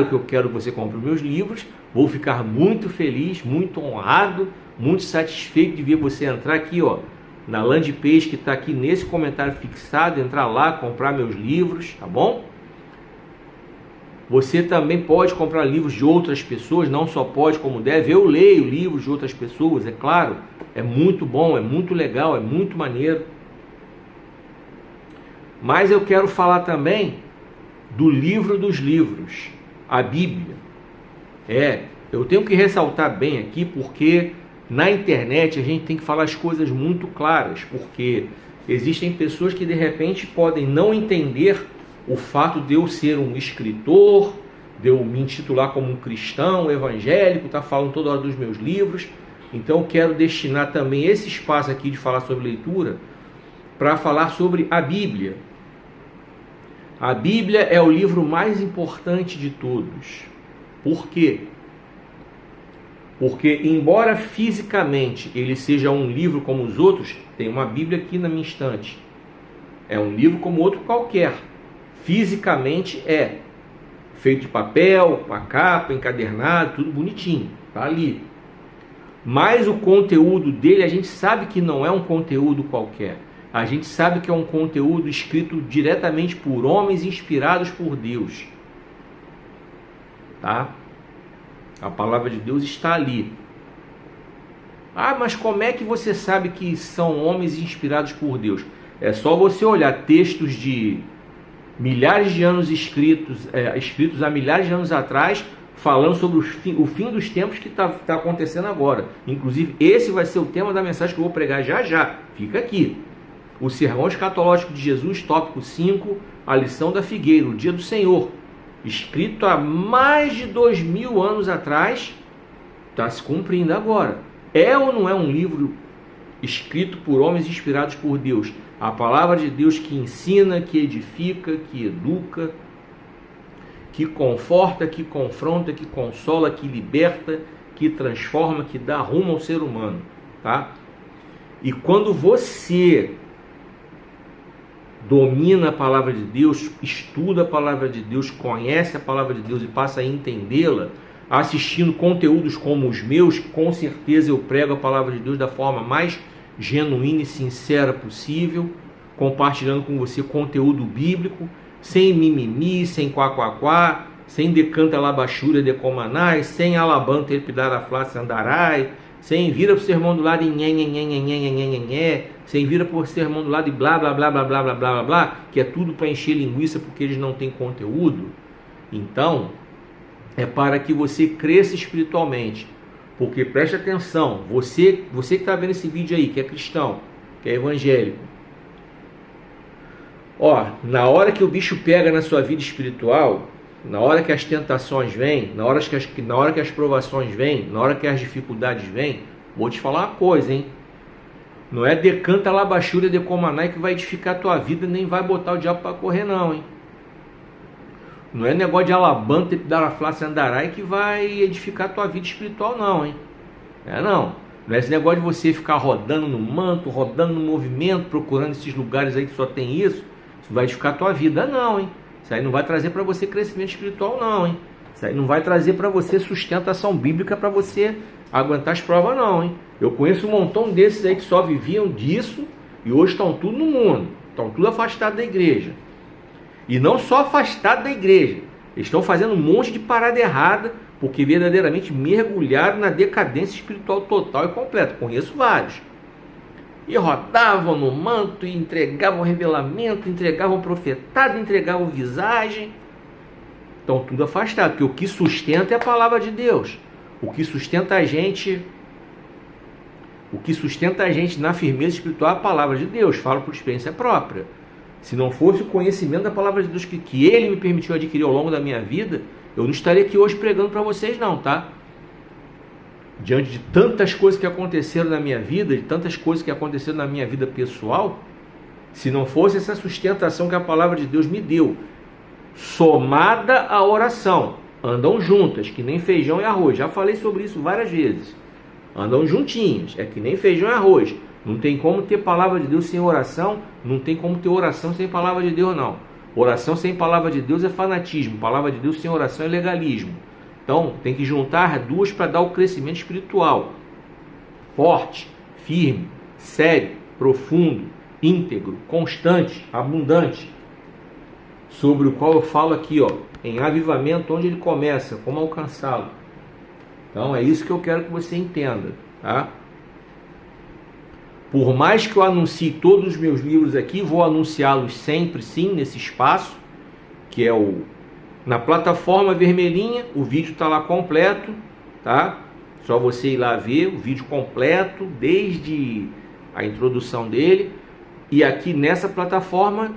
que eu quero que você compre os meus livros. Vou ficar muito feliz, muito honrado, muito satisfeito de ver você entrar aqui, ó, na landing page que está aqui nesse comentário fixado, entrar lá, comprar meus livros, tá bom? Você também pode comprar livros de outras pessoas, não só pode como deve. Eu leio livros de outras pessoas, é claro, é muito bom, é muito legal, é muito maneiro. Mas eu quero falar também do livro dos livros, a Bíblia. Eu tenho que ressaltar bem aqui, porque na internet a gente tem que falar as coisas muito claras, porque existem pessoas que de repente podem não entender o fato de eu ser um escritor, de eu me intitular como um cristão evangélico, tá falando toda hora dos meus livros. Então eu quero destinar também esse espaço aqui de falar sobre leitura para falar sobre a Bíblia. A Bíblia é o livro mais importante de todos. Por quê? Porque, embora fisicamente ele seja um livro como os outros, tem uma Bíblia aqui na minha estante. É um livro como outro qualquer. Fisicamente é. Feito de papel, com a capa, encadernado, tudo bonitinho. Está ali. Mas o conteúdo dele, a gente sabe que não é um conteúdo qualquer. A gente sabe que é um conteúdo escrito diretamente por homens inspirados por Deus. Tá? A palavra de Deus está ali. Ah, mas como é que você sabe que são homens inspirados por Deus? É só você olhar textos de milhares de anos escritos há milhares de anos atrás, falando sobre o fim dos tempos que está acontecendo agora. Inclusive, esse vai ser o tema da mensagem que eu vou pregar já já. Fica aqui. O Sermão Escatológico de Jesus, tópico 5, a lição da figueira, o dia do Senhor. Escrito há mais de 2000 anos atrás, está se cumprindo agora. É ou não é um livro escrito por homens inspirados por Deus? A palavra de Deus que ensina, que edifica, que educa, que conforta, que confronta, que consola, que liberta, que transforma, que dá rumo ao ser humano, tá? E quando você domina a palavra de Deus, estuda a palavra de Deus, conhece a palavra de Deus e passa a entendê-la, assistindo conteúdos como os meus, com certeza eu prego a palavra de Deus da forma mais genuína e sincera possível, compartilhando com você conteúdo bíblico, sem mimimi, sem quá, sem decanta labachúria de comanai, sem alabanta terpidara flácia andarai, sem vira pro sermão do lado e nhe, sem vira pro sermão do lado e blá, blá, que é tudo para encher linguiça porque eles não têm conteúdo. Então, é para que você cresça espiritualmente. Porque preste atenção, você que está vendo esse vídeo aí, que é cristão, que é evangélico, ó, na hora que o bicho pega na sua vida espiritual, na hora que as tentações vêm, na hora que as provações vêm, na hora que as dificuldades vêm, vou te falar uma coisa, hein? Não é decanta labachúria de comanai que vai edificar a tua vida, nem vai botar o diabo para correr não, hein? Não é negócio de alabanta e daraflácia andarai que vai edificar a tua vida espiritual não, hein? Não é esse negócio de você ficar rodando no manto, rodando no movimento, procurando esses lugares aí que só tem isso vai edificar a tua vida não, hein? Isso aí não vai trazer para você crescimento espiritual não, hein? Isso aí não vai trazer para você sustentação bíblica para você aguentar as provas não, hein? Eu conheço um montão desses aí que só viviam disso e hoje estão tudo no mundo, estão tudo afastados da igreja. E não só afastados da igreja, eles estão fazendo um monte de parada errada porque verdadeiramente mergulharam na decadência espiritual total e completa. Conheço vários. E rodavam no manto, e entregavam revelamento, entregavam profetado, entregavam visagem. Estão tudo afastado, porque o que sustenta é a palavra de Deus. O que sustenta a gente na firmeza espiritual é a palavra de Deus. Falo por experiência própria. Se não fosse o conhecimento da palavra de Deus que Ele me permitiu adquirir ao longo da minha vida, eu não estaria aqui hoje pregando para vocês não, tá? Diante de tantas coisas que aconteceram na minha vida, de tantas coisas que aconteceram na minha vida pessoal, se não fosse essa sustentação que a palavra de Deus me deu, somada à oração, andam juntas, que nem feijão e arroz. Já falei sobre isso várias vezes. Andam juntinhas, é que nem feijão e arroz. Não tem como ter palavra de Deus sem oração, não tem como ter oração sem palavra de Deus, não. Oração sem palavra de Deus é fanatismo, palavra de Deus sem oração é legalismo. Então, tem que juntar duas para dar o crescimento espiritual. Forte, firme, sério, profundo, íntegro, constante, abundante. Sobre o qual eu falo aqui, ó, em avivamento, onde ele começa, como alcançá-lo. Então, é isso que eu quero que você entenda, tá? Por mais que eu anuncie todos os meus livros aqui, vou anunciá-los sempre, sim, nesse espaço, que é na plataforma vermelhinha. O vídeo está lá completo, tá? Só você ir lá ver o vídeo completo, desde a introdução dele. E aqui nessa plataforma,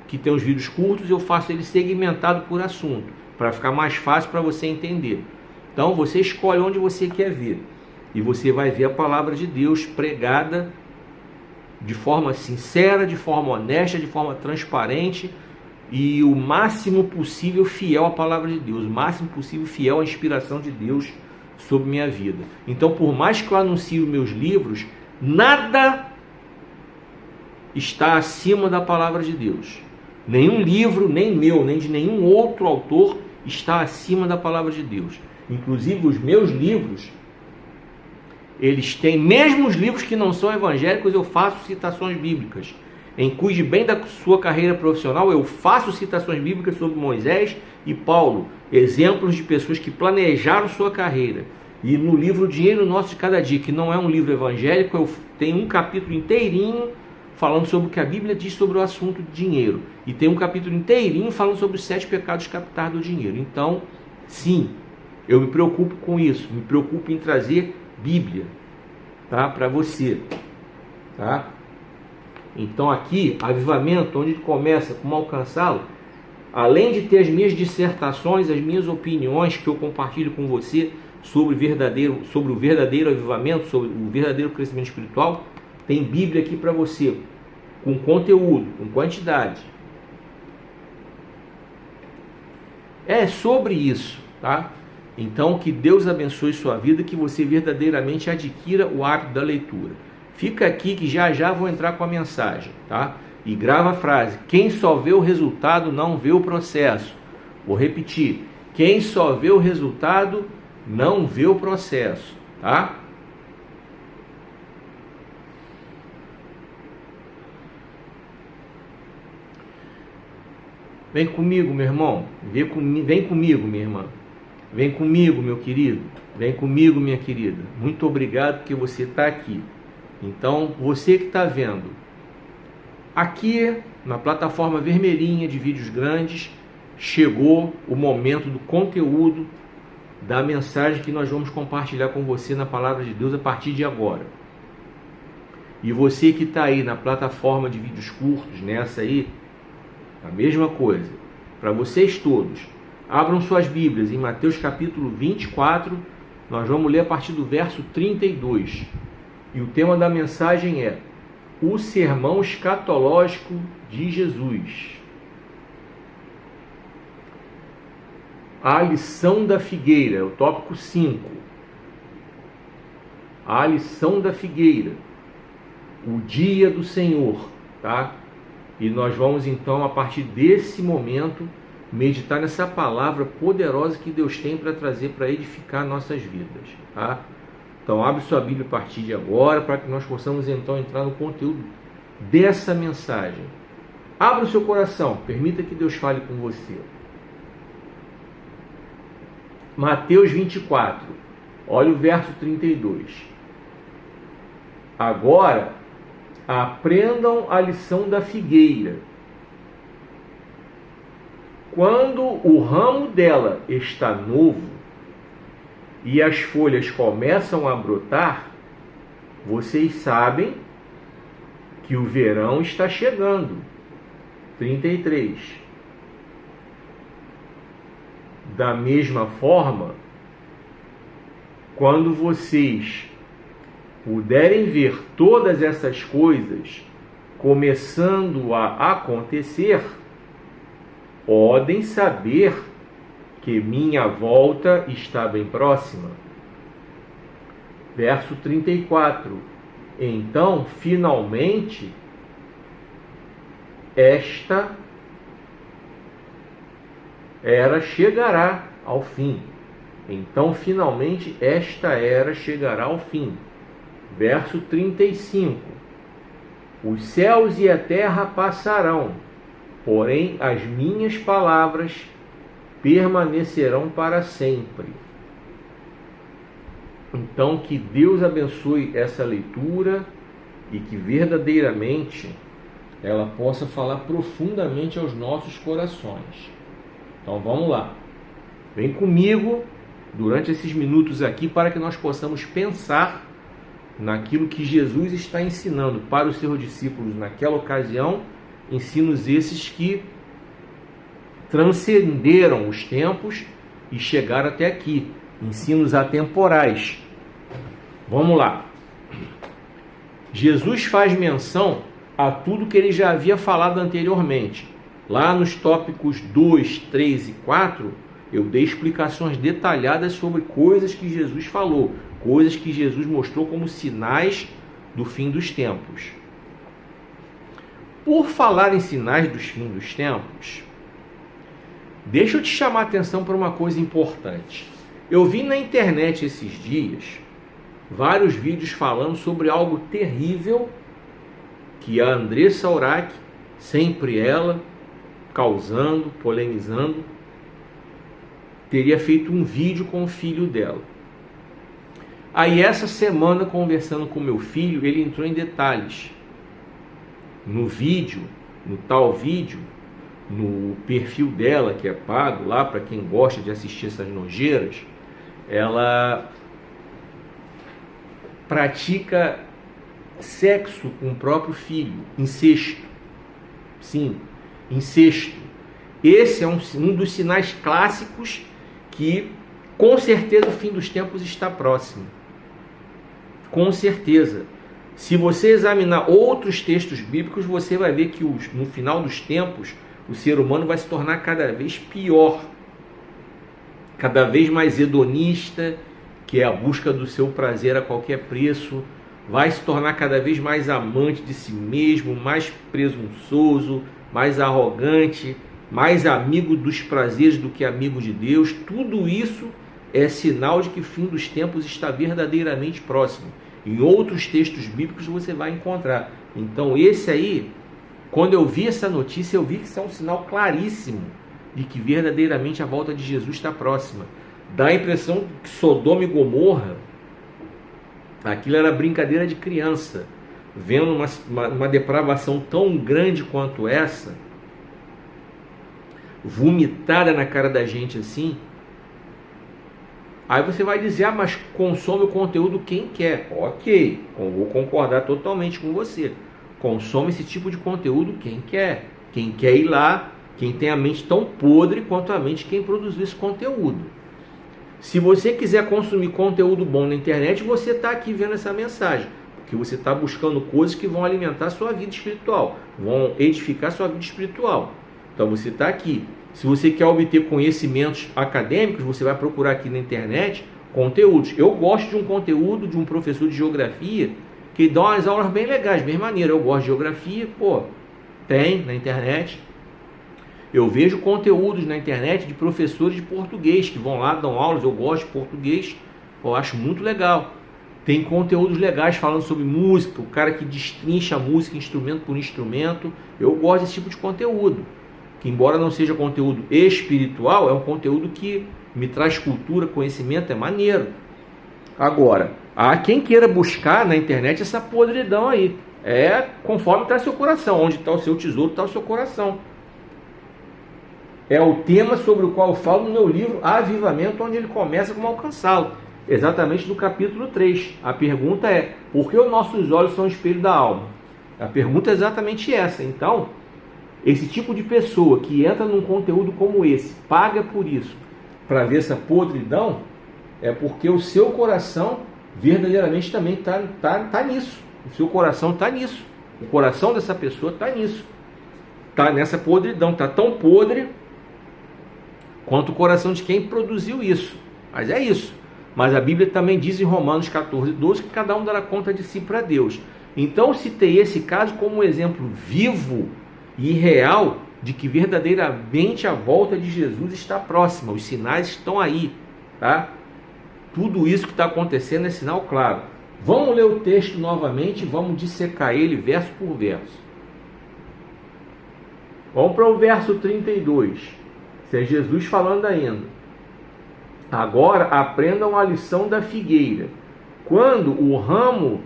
que tem os vídeos curtos, eu faço ele segmentado por assunto, para ficar mais fácil para você entender. Então você escolhe onde você quer ver. E você vai ver a palavra de Deus pregada de forma sincera, de forma honesta, de forma transparente e o máximo possível fiel à palavra de Deus, o máximo possível fiel à inspiração de Deus sobre minha vida. Então, por mais que eu anuncie os meus livros, nada está acima da palavra de Deus. Nenhum livro, nem meu, nem de nenhum outro autor está acima da palavra de Deus. Inclusive os meus livros, eles têm, mesmo os livros que não são evangélicos, eu faço citações bíblicas. Em Cuide Bem da Sua Carreira Profissional, eu faço citações bíblicas sobre Moisés e Paulo, exemplos de pessoas que planejaram sua carreira. E no livro Dinheiro Nosso de Cada Dia, que não é um livro evangélico, eu tenho um capítulo inteirinho falando sobre o que a Bíblia diz sobre o assunto de dinheiro. E tem um capítulo inteirinho falando sobre os 7 pecados capitais do dinheiro. Então, sim, eu me preocupo com isso, me preocupo em trazer Bíblia, tá, para você, tá? Então aqui, Avivamento, onde começa, como alcançá-lo, além de ter as minhas dissertações, as minhas opiniões que eu compartilho com você sobre o verdadeiro avivamento, sobre o verdadeiro crescimento espiritual, tem Bíblia aqui para você, com conteúdo, com quantidade. É sobre isso, tá? Então, que Deus abençoe sua vida, que você verdadeiramente adquira o hábito da leitura. Fica aqui que já vou entrar com a mensagem, tá? E grava a frase: quem só vê o resultado não vê o processo. Vou repetir: quem só vê o resultado não vê o processo, tá? Vem comigo, meu irmão. Vem comigo, minha irmã. Vem comigo, meu querido. Vem comigo, minha querida. Muito obrigado porque você está aqui. Então, você que está vendo, aqui na plataforma vermelhinha de vídeos grandes, chegou o momento do conteúdo da mensagem que nós vamos compartilhar com você na Palavra de Deus a partir de agora. E você que está aí na plataforma de vídeos curtos, nessa aí, a mesma coisa. Para vocês todos, abram suas Bíblias em Mateus capítulo 24, nós vamos ler a partir do verso 32. E o tema da mensagem é o sermão escatológico de Jesus. A lição da figueira, é o tópico 5. A lição da figueira, o dia do Senhor, tá? E nós vamos então, a partir desse momento, meditar nessa palavra poderosa que Deus tem para trazer, para edificar nossas vidas, tá? Então abre sua Bíblia a partir de agora, para que nós possamos então entrar no conteúdo dessa mensagem. Abra o seu coração, permita que Deus fale com você. Mateus 24, olha o verso 32. Agora, aprendam a lição da figueira. Quando o ramo dela está novo e as folhas começam a brotar, vocês sabem que o verão está chegando. 33. Da mesma forma, quando vocês puderem ver todas essas coisas começando a acontecer, podem saber que minha volta está bem próxima. Verso 34. Então, finalmente, esta era chegará ao fim. Então, finalmente, esta era chegará ao fim. Verso 35. Os céus e a terra passarão, porém as minhas palavras permanecerão para sempre. Então, que Deus abençoe essa leitura e que verdadeiramente ela possa falar profundamente aos nossos corações. Então vamos lá. Vem comigo durante esses minutos aqui para que nós possamos pensar naquilo que Jesus está ensinando para os seus discípulos naquela ocasião, ensinos esses que transcenderam os tempos e chegaram até aqui, ensinos atemporais. Vamos lá. Jesus faz menção a tudo que ele já havia falado anteriormente. Lá nos tópicos 2, 3 e 4, eu dei explicações detalhadas sobre coisas que Jesus falou, coisas que Jesus mostrou como sinais do fim dos tempos. Por falar em sinais dos fins dos tempos, deixa eu te chamar a atenção para uma coisa importante. Eu vi na internet esses dias vários vídeos falando sobre algo terrível que a Andressa Urach, sempre ela, causando, polemizando, teria feito um vídeo com o filho dela. Aí essa semana, conversando com meu filho, ele entrou em detalhes. No vídeo, no tal vídeo, no perfil dela, que é pago lá para quem gosta de assistir essas nojeiras, ela pratica sexo com o próprio filho, incesto. Sim, incesto. Esse é um dos sinais clássicos que, com certeza, o fim dos tempos está próximo. Com certeza. Se você examinar outros textos bíblicos, você vai ver que no final dos tempos, o ser humano vai se tornar cada vez pior, cada vez mais hedonista, que é a busca do seu prazer a qualquer preço, vai se tornar cada vez mais amante de si mesmo, mais presunçoso, mais arrogante, mais amigo dos prazeres do que amigo de Deus. Tudo isso é sinal de que o fim dos tempos está verdadeiramente próximo. Em outros textos bíblicos você vai encontrar. Então esse aí, quando eu vi essa notícia, eu vi que isso é um sinal claríssimo de que verdadeiramente a volta de Jesus está próxima. Dá a impressão que Sodoma e Gomorra, aquilo era brincadeira de criança. Vendo uma depravação tão grande quanto essa, vomitada na cara da gente assim, aí você vai dizer, mas consome o conteúdo quem quer. Ok, eu vou concordar totalmente com você. Consome esse tipo de conteúdo quem quer. Quem quer ir lá, quem tem a mente tão podre quanto a mente de quem produziu esse conteúdo. Se você quiser consumir conteúdo bom na internet, você está aqui vendo essa mensagem. Porque você está buscando coisas que vão alimentar a sua vida espiritual, vão edificar a sua vida espiritual. Então você está aqui. Se você quer obter conhecimentos acadêmicos, você vai procurar aqui na internet conteúdos. Eu gosto de um conteúdo de um professor de geografia que dá umas aulas bem legais, bem maneiro. Eu gosto de geografia, tem na internet. Eu vejo conteúdos na internet de professores de português que vão lá, dão aulas. Eu gosto de português, eu acho muito legal. Tem conteúdos legais falando sobre música, o cara que destrincha a música instrumento por instrumento. Eu gosto desse tipo de conteúdo. Que embora não seja conteúdo espiritual, é um conteúdo que me traz cultura, conhecimento, é maneiro. Agora, há quem queira buscar na internet essa podridão aí. É conforme está seu coração. Onde está o seu tesouro, está o seu coração. É o tema sobre o qual eu falo no meu livro Avivamento, onde ele começa como alcançá-lo. Exatamente no capítulo 3. A pergunta é, por que os nossos olhos são o espelho da alma? A pergunta é exatamente essa. Então, esse tipo de pessoa que entra num conteúdo como esse, paga por isso, para ver essa podridão, é porque o seu coração verdadeiramente também está nisso. O seu coração está nisso. O coração dessa pessoa está nisso. Está nessa podridão. Está tão podre quanto o coração de quem produziu isso. Mas é isso. Mas a Bíblia também diz em Romanos 14, 12 que cada um dará conta de si para Deus. Então eu citei esse caso como um exemplo vivo e real de que verdadeiramente a volta de Jesus está próxima. Os sinais estão aí, tá? Tudo isso que está acontecendo é sinal claro. Vamos ler o texto novamente, vamos dissecar ele verso por verso. Vamos para o verso 32. Isso é Jesus falando ainda. Agora aprendam a lição da figueira. Quando o ramo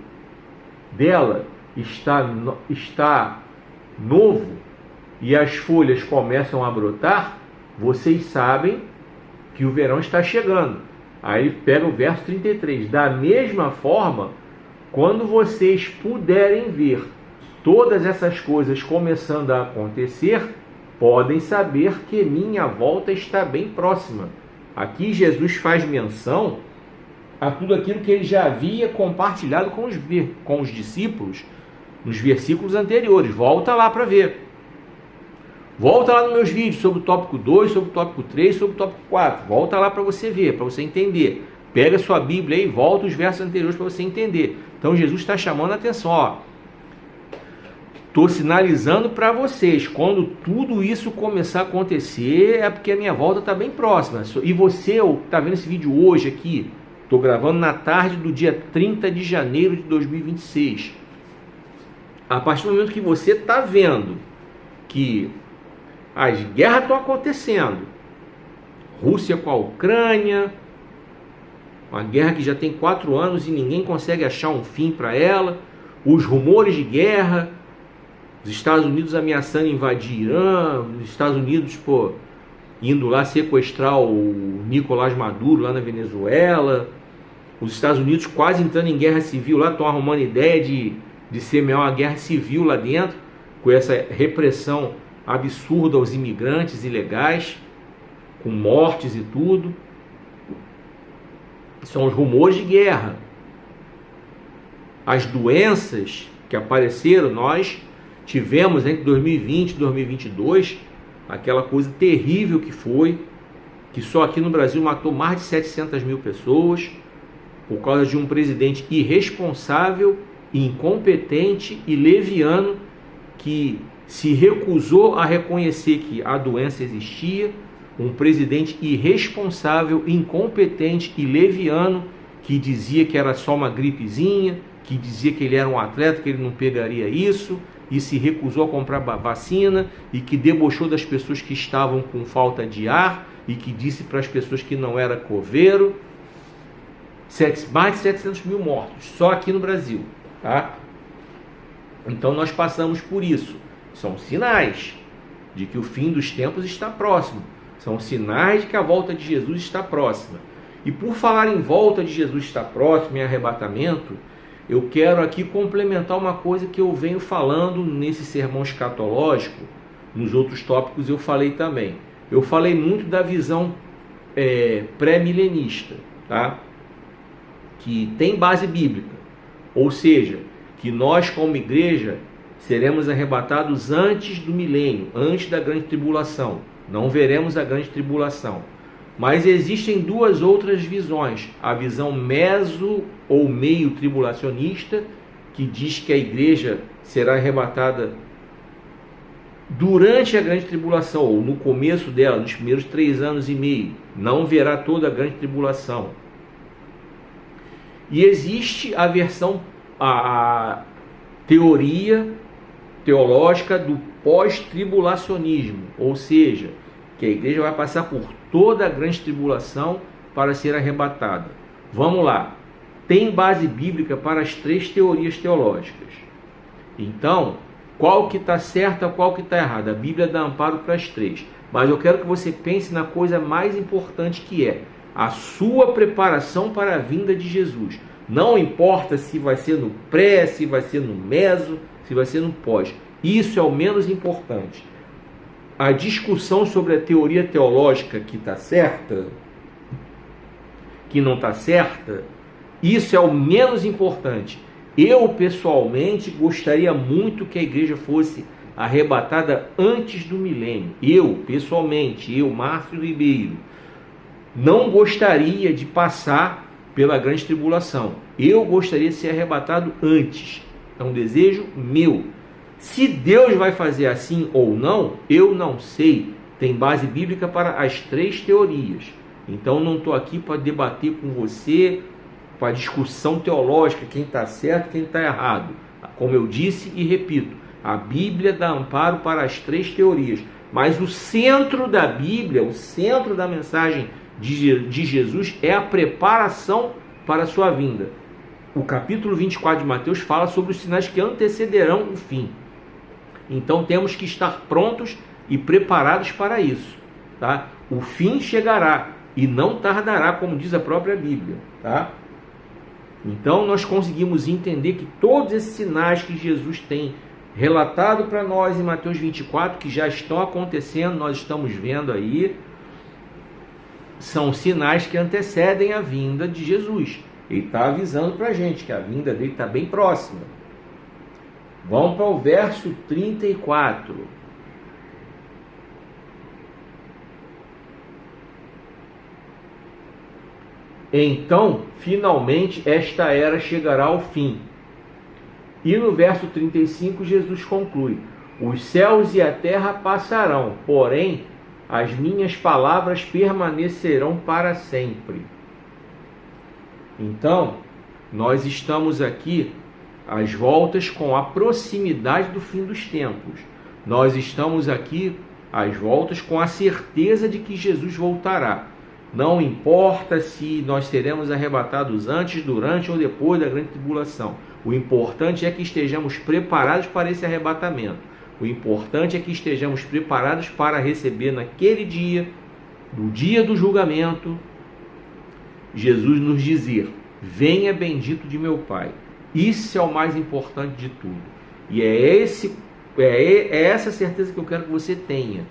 dela está novo e as folhas começam a brotar, vocês sabem que o verão está chegando. Aí pega o verso 33. Da mesma forma, quando vocês puderem ver todas essas coisas começando a acontecer, podem saber que minha volta está bem próxima. Aqui Jesus faz menção a tudo aquilo que ele já havia compartilhado com os discípulos nos versículos anteriores. Volta lá para ver. Volta lá nos meus vídeos sobre o tópico 2, sobre o tópico 3, sobre o tópico 4. Volta lá para você ver, para você entender. Pega a sua Bíblia aí e volta os versos anteriores para você entender. Então Jesus está chamando a atenção, ó. Estou sinalizando para vocês, quando tudo isso começar a acontecer, é porque a minha volta está bem próxima. E você está vendo esse vídeo hoje aqui, estou gravando na tarde do dia 30 de janeiro de 2026. A partir do momento que você está vendo que as guerras estão acontecendo, Rússia com a Ucrânia, uma guerra que já tem 4 anos e ninguém consegue achar um fim para ela, os rumores de guerra, os Estados Unidos ameaçando invadir Irã, os Estados Unidos indo lá sequestrar o Nicolás Maduro lá na Venezuela, os Estados Unidos quase entrando em guerra civil lá, estão arrumando ideia de semear uma guerra civil lá dentro, com essa repressão absurda aos imigrantes ilegais, com mortes e tudo. São os rumores de guerra. As doenças que apareceram, nós tivemos entre 2020 e 2022, aquela coisa terrível que foi, que só aqui no Brasil matou mais de 700 mil pessoas, por causa de um presidente irresponsável, incompetente e leviano, que se recusou a reconhecer que a doença existia. Um presidente irresponsável, incompetente e leviano, que dizia que era só uma gripezinha, que dizia que ele era um atleta, que ele não pegaria isso, e se recusou a comprar vacina, e que debochou das pessoas que estavam com falta de ar, e que disse para as pessoas que não era coveiro. Mais de 700 mil mortos, só aqui no Brasil, tá? Então nós passamos por isso. São sinais de que o fim dos tempos está próximo. São sinais de que a volta de Jesus está próxima. E por falar em volta de Jesus está próximo, em arrebatamento, eu quero aqui complementar uma coisa que eu venho falando nesse sermão escatológico. Nos outros tópicos eu falei também. Eu falei muito da visão pré-milenista, tá? Que tem base bíblica. Ou seja, que nós como igreja seremos arrebatados antes do milênio, antes da grande tribulação. Não veremos a grande tribulação. Mas existem duas outras visões. A visão meso ou meio tribulacionista, que diz que a igreja será arrebatada durante a grande tribulação, ou no começo dela, nos primeiros 3 anos e meio. Não verá toda a grande tribulação. E existe a versão, a teoria teológica do pós-tribulacionismo, ou seja, que a igreja vai passar por toda a grande tribulação para ser arrebatada. Vamos lá. Tem base bíblica para as 3 teorias teológicas. Então, qual que está certa, qual que está errada? A Bíblia dá amparo para as 3. Mas eu quero que você pense na coisa mais importante, que é a sua preparação para a vinda de Jesus. Não importa se vai ser no pré, se vai ser no meso, se vai ser no pós. Isso é o menos importante. A discussão sobre a teoria teológica que está certa, que não está certa, isso é o menos importante. Eu, pessoalmente, gostaria muito que a igreja fosse arrebatada antes do milênio. Eu, pessoalmente, Márcio Ribeiro, não gostaria de passar pela grande tribulação. Eu gostaria de ser arrebatado antes. É um desejo meu. Se Deus vai fazer assim ou não, eu não sei. Tem base bíblica para as 3 teorias. Então não estou aqui para debater com você, para discussão teológica, quem está certo, quem está errado. Como eu disse e repito, a Bíblia dá amparo para as 3 teorias. Mas o centro da Bíblia, o centro da mensagem de Jesus é a preparação para a sua vinda. O capítulo 24 de Mateus fala sobre os sinais que antecederão o fim. Então temos que estar prontos e preparados para isso, tá? O fim chegará e não tardará, como diz a própria Bíblia, tá? Então nós conseguimos entender que todos esses sinais que Jesus tem relatado para nós em Mateus 24, que já estão acontecendo, nós estamos vendo aí, são sinais que antecedem a vinda de Jesus. Ele está avisando para a gente que a vinda dele está bem próxima. Vamos para o verso 34. Então, finalmente, esta era chegará ao fim. E no verso 35, Jesus conclui: os céus e a terra passarão, porém, as minhas palavras permanecerão para sempre. Então, nós estamos aqui às voltas com a proximidade do fim dos tempos. Nós estamos aqui às voltas com a certeza de que Jesus voltará. Não importa se nós seremos arrebatados antes, durante ou depois da grande tribulação. O importante é que estejamos preparados para esse arrebatamento. O importante é que estejamos preparados para receber naquele dia, no dia do julgamento, Jesus nos dizer: venha bendito de meu Pai. Isso é o mais importante de tudo. E é essa certeza que eu quero que você tenha,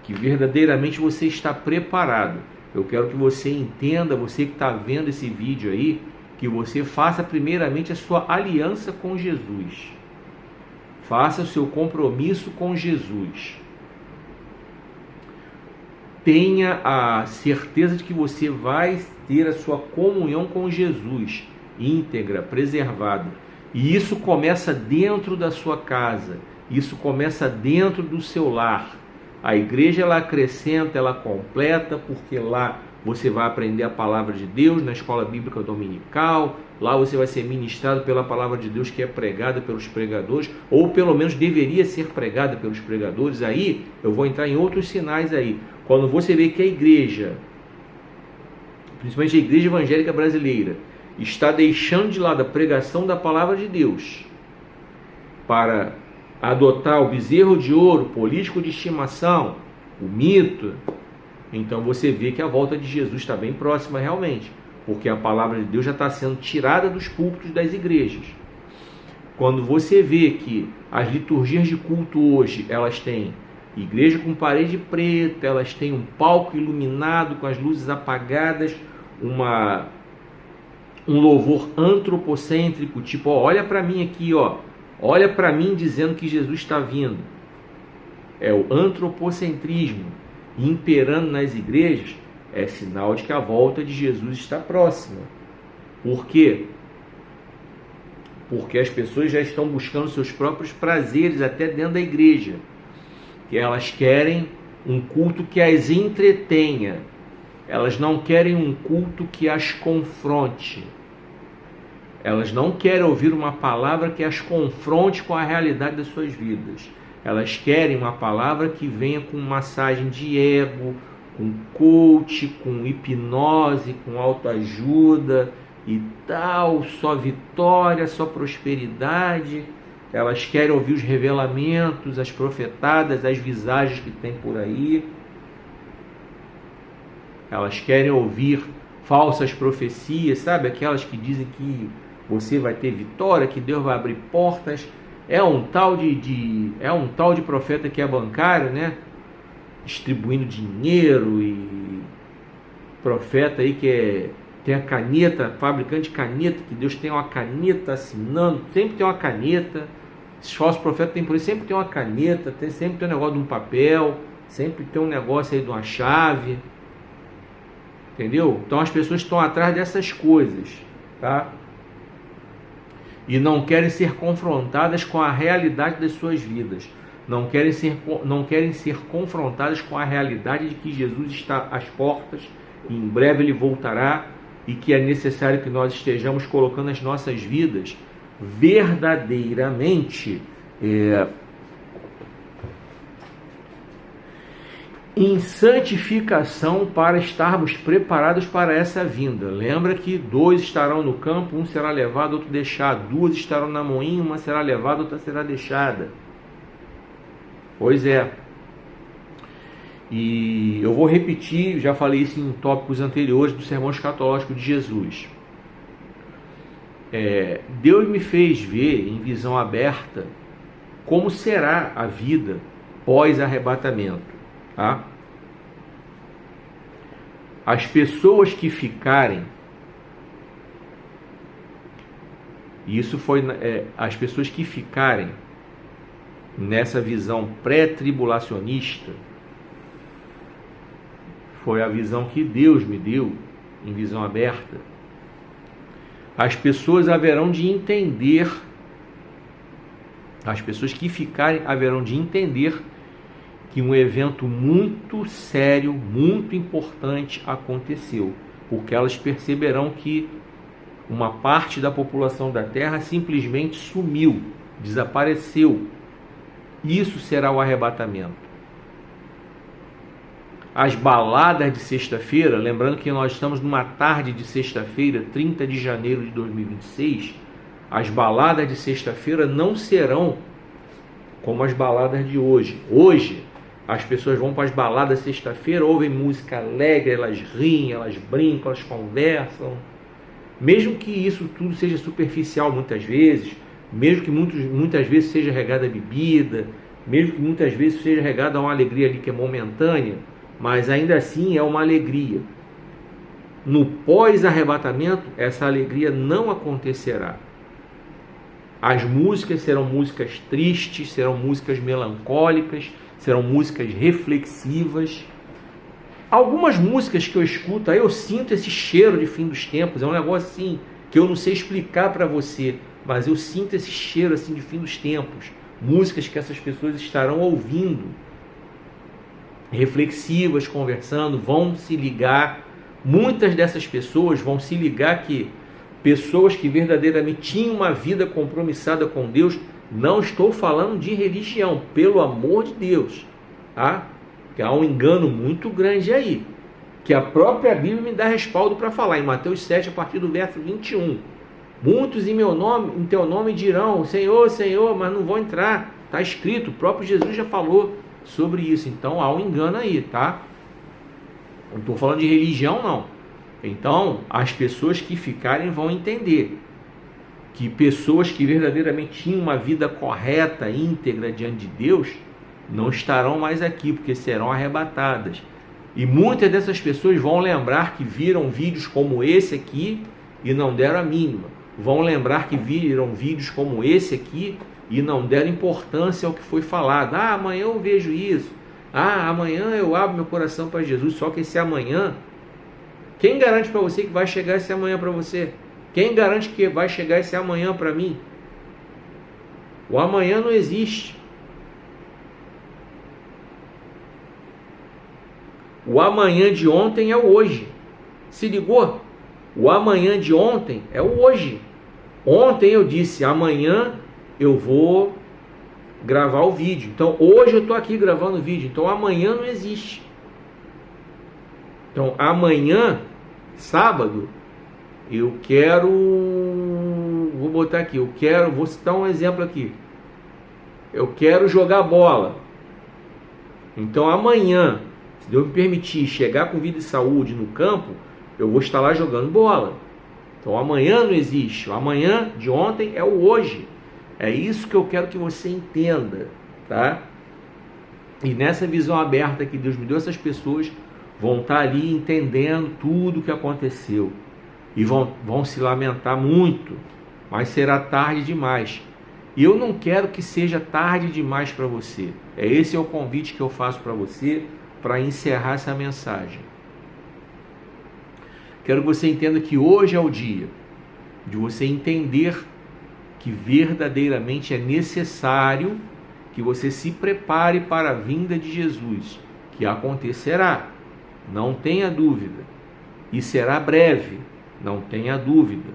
que verdadeiramente você está preparado. Eu quero que você entenda, você que está vendo esse vídeo aí, que você faça primeiramente a sua aliança com Jesus. Faça o seu compromisso com Jesus. Tenha a certeza de que você vai ter a sua comunhão com Jesus íntegra, preservada. E isso começa dentro da sua casa. Isso começa dentro do seu lar. A igreja, ela acrescenta, ela completa, porque lá você vai aprender a palavra de Deus na escola bíblica dominical. Lá você vai ser ministrado pela palavra de Deus que é pregada pelos pregadores, ou pelo menos deveria ser pregada pelos pregadores. Aí eu vou entrar em outros sinais aí. Quando você vê que a igreja, principalmente a igreja evangélica brasileira, está deixando de lado a pregação da palavra de Deus para adotar o bezerro de ouro, político de estimação, o mito, então você vê que a volta de Jesus está bem próxima realmente, porque a palavra de Deus já está sendo tirada dos púlpitos das igrejas. Quando você vê que as liturgias de culto hoje, elas têm igreja com parede preta, elas têm um palco iluminado com as luzes apagadas, um louvor antropocêntrico, tipo, ó, olha para mim aqui, ó, olha para mim dizendo que Jesus está vindo. É o antropocentrismo imperando nas igrejas, é sinal de que a volta de Jesus está próxima. Por quê? Porque as pessoas já estão buscando seus próprios prazeres até dentro da igreja. Que elas querem um culto que as entretenha. Elas não querem um culto que as confronte. Elas não querem ouvir uma palavra que as confronte com a realidade das suas vidas. Elas querem uma palavra que venha com massagem de ego, com coach, com hipnose, com autoajuda e tal, só vitória, só prosperidade. Elas querem ouvir os revelamentos, as profetadas, as visagens que tem por aí. Elas querem ouvir falsas profecias, sabe? Aquelas que dizem que você vai ter vitória, que Deus vai abrir portas. É um tal de profeta que é bancário, né? Distribuindo dinheiro, e profeta aí que tem a caneta, fabricante de caneta, que Deus tem uma caneta assinando, sempre tem uma caneta. Esses falsos profetas tem por aí, sempre tem uma caneta, sempre tem um negócio de um papel, sempre tem um negócio aí de uma chave. Entendeu? Então as pessoas estão atrás dessas coisas, tá? E não querem ser confrontadas com a realidade das suas vidas. Não querem ser confrontadas com a realidade de que Jesus está às portas, e em breve Ele voltará, e que é necessário que nós estejamos colocando as nossas vidas verdadeiramente em santificação, para estarmos preparados para essa vinda. Lembra que 2 estarão no campo, um será levado, outro deixado. 2 estarão na moinha, uma será levada, outra será deixada. Pois é. E eu vou repetir, já falei isso em tópicos anteriores do sermão escatológico de Jesus. Deus me fez ver em visão aberta como será a vida pós-arrebatamento. Tá? As pessoas que ficarem E isso foi as pessoas que ficarem nessa visão pré-tribulacionista, foi a visão que Deus me deu, em visão aberta. As pessoas haverão de entender, as pessoas que ficarem haverão de entender que um evento muito sério, muito importante aconteceu, porque elas perceberão que uma parte da população da Terra simplesmente sumiu, desapareceu. Isso será o arrebatamento. As baladas de sexta-feira, lembrando que nós estamos numa tarde de sexta-feira, 30 de janeiro de 2026, as baladas de sexta-feira não serão como as baladas de hoje. Hoje, as pessoas vão para as baladas sexta-feira, ouvem música alegre, elas riem, elas brincam, elas conversam. Mesmo que isso tudo seja superficial muitas vezes, mesmo que muitas vezes seja regada a bebida, mesmo que muitas vezes seja regada a uma alegria ali que é momentânea, mas ainda assim é uma alegria. No pós-arrebatamento, essa alegria não acontecerá. As músicas serão músicas tristes, serão músicas melancólicas, serão músicas reflexivas. Algumas músicas que eu escuto, aí eu sinto esse cheiro de fim dos tempos. É um negócio assim que eu não sei explicar para você, mas eu sinto esse cheiro assim de fim dos tempos. Músicas que essas pessoas estarão ouvindo, reflexivas, conversando, vão se ligar. Muitas dessas pessoas vão se ligar que pessoas que verdadeiramente tinham uma vida compromissada com Deus, não estou falando de religião, pelo amor de Deus, tá? Que há um engano muito grande aí, que a própria Bíblia me dá respaldo para falar, em Mateus 7, a partir do verso 21. Muitos em teu nome dirão, Senhor, Senhor, mas não vão entrar. Está escrito, o próprio Jesus já falou sobre isso. Então há um engano aí, tá? Não estou falando de religião, não. Então, as pessoas que ficarem vão entender que pessoas que verdadeiramente tinham uma vida correta, íntegra diante de Deus, não estarão mais aqui, porque serão arrebatadas. E muitas dessas pessoas vão lembrar que viram vídeos como esse aqui e não deram a mínima. Vão lembrar que viram vídeos como esse aqui e não deram importância ao que foi falado. Ah, amanhã eu vejo isso. Ah, amanhã eu abro meu coração para Jesus. Só que esse amanhã, quem garante para você que vai chegar esse amanhã para você? Quem garante que vai chegar esse amanhã para mim? O amanhã não existe. O amanhã de ontem é o hoje. Se ligou? O amanhã de ontem é o hoje. Ontem eu disse, amanhã eu vou gravar o vídeo. Então hoje eu estou aqui gravando o vídeo. Então amanhã não existe. Então amanhã, sábado, eu quero... Vou botar aqui. Vou citar um exemplo aqui. Eu quero jogar bola. Então amanhã, se Deus me permitir chegar com vida e saúde no campo, eu vou estar lá jogando bola. Então amanhã não existe. O amanhã de ontem é o hoje. É isso que eu quero que você entenda, tá? E nessa visão aberta que Deus me deu, essas pessoas vão estar ali entendendo tudo o que aconteceu. E vão se lamentar muito, mas será tarde demais. E eu não quero que seja tarde demais para você. Esse é o convite que eu faço para você, para encerrar essa mensagem. Quero que você entenda que hoje é o dia de você entender que verdadeiramente é necessário que você se prepare para a vinda de Jesus, que acontecerá, não tenha dúvida, e será breve, não tenha dúvida.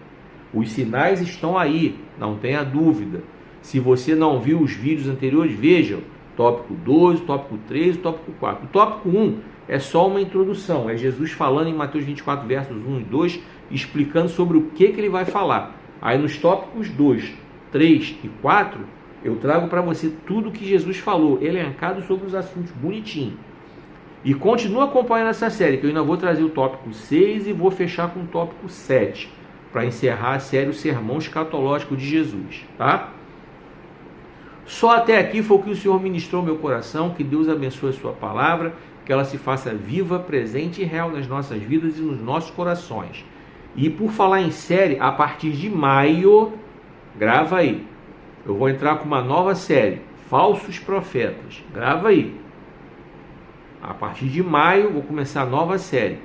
Os sinais estão aí, não tenha dúvida. Se você não viu os vídeos anteriores, veja tópico 2, tópico 3, tópico 4. O tópico 1 é só uma introdução, é Jesus falando em Mateus 24, versos 1 e 2, explicando sobre o que ele vai falar. Aí nos tópicos 2, 3 e 4, eu trago para você tudo o que Jesus falou, elencado sobre os assuntos bonitinho. E continua acompanhando essa série, que eu ainda vou trazer o tópico 6 e vou fechar com o tópico 7, para encerrar a série O Sermão Escatológico de Jesus, tá? Só até aqui foi o que o Senhor ministrou ao meu coração. Que Deus abençoe a sua palavra, que ela se faça viva, presente e real nas nossas vidas e nos nossos corações. E por falar em série, a partir de maio Grava aí. Eu vou entrar com uma nova série, Falsos Profetas. Grava aí. A partir de maio, vou começar a nova série,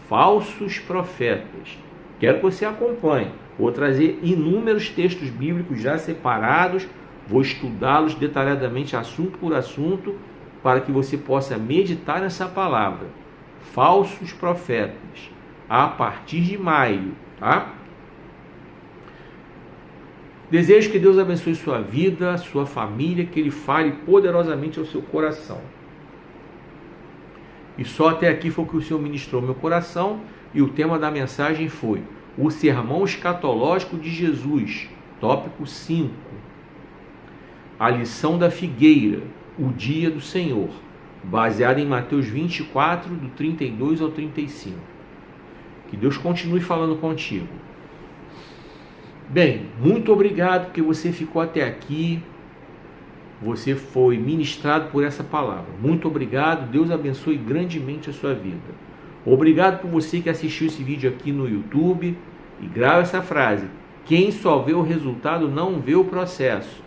Falsos Profetas. Quero que você acompanhe. Vou trazer inúmeros textos bíblicos já separados. Vou estudá-los detalhadamente, assunto por assunto, para que você possa meditar nessa palavra. Falsos profetas. A partir de maio, tá? Desejo que Deus abençoe sua vida, sua família, que Ele fale poderosamente ao seu coração. E só até aqui foi o que o Senhor ministrou ao meu coração, e o tema da mensagem foi o sermão escatológico de Jesus, tópico 5. A lição da figueira, o dia do Senhor, baseado em Mateus 24, do 32 ao 35. Que Deus continue falando contigo. Bem, muito obrigado porque você ficou até aqui. Você foi ministrado por essa palavra. Muito obrigado. Deus abençoe grandemente a sua vida. Obrigado por você que assistiu esse vídeo aqui no YouTube. E grava essa frase: quem só vê o resultado não vê o processo.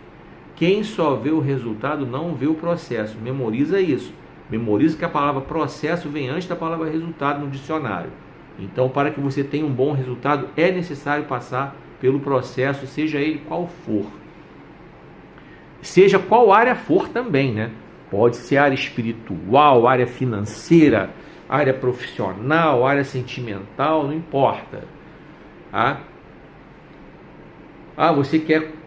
Quem só vê o resultado não vê o processo. Memoriza isso. Memoriza que a palavra processo vem antes da palavra resultado no dicionário. Então, para que você tenha um bom resultado, é necessário passar pelo processo, seja ele qual for. Seja qual área for também, né? Pode ser área espiritual, área financeira, área profissional, área sentimental, não importa. Você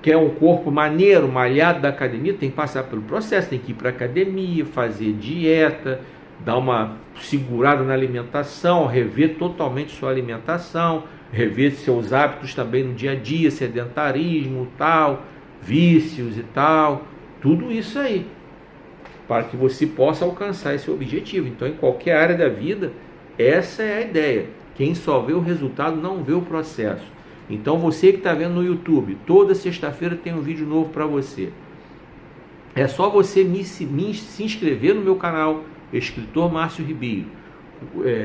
quer um corpo maneiro, malhado da academia, tem que passar pelo processo, tem que ir para a academia, fazer dieta, dar uma segurada na alimentação, rever totalmente sua alimentação, rever seus hábitos também no dia a dia, sedentarismo, tal, vícios e tal, tudo isso aí, para que você possa alcançar esse objetivo. Então, em qualquer área da vida, essa é a ideia. Quem só vê o resultado não vê o processo. Então, você que está vendo no YouTube, toda sexta-feira tem um vídeo novo para você. É só você se inscrever no meu canal, Escritor Márcio Ribeiro,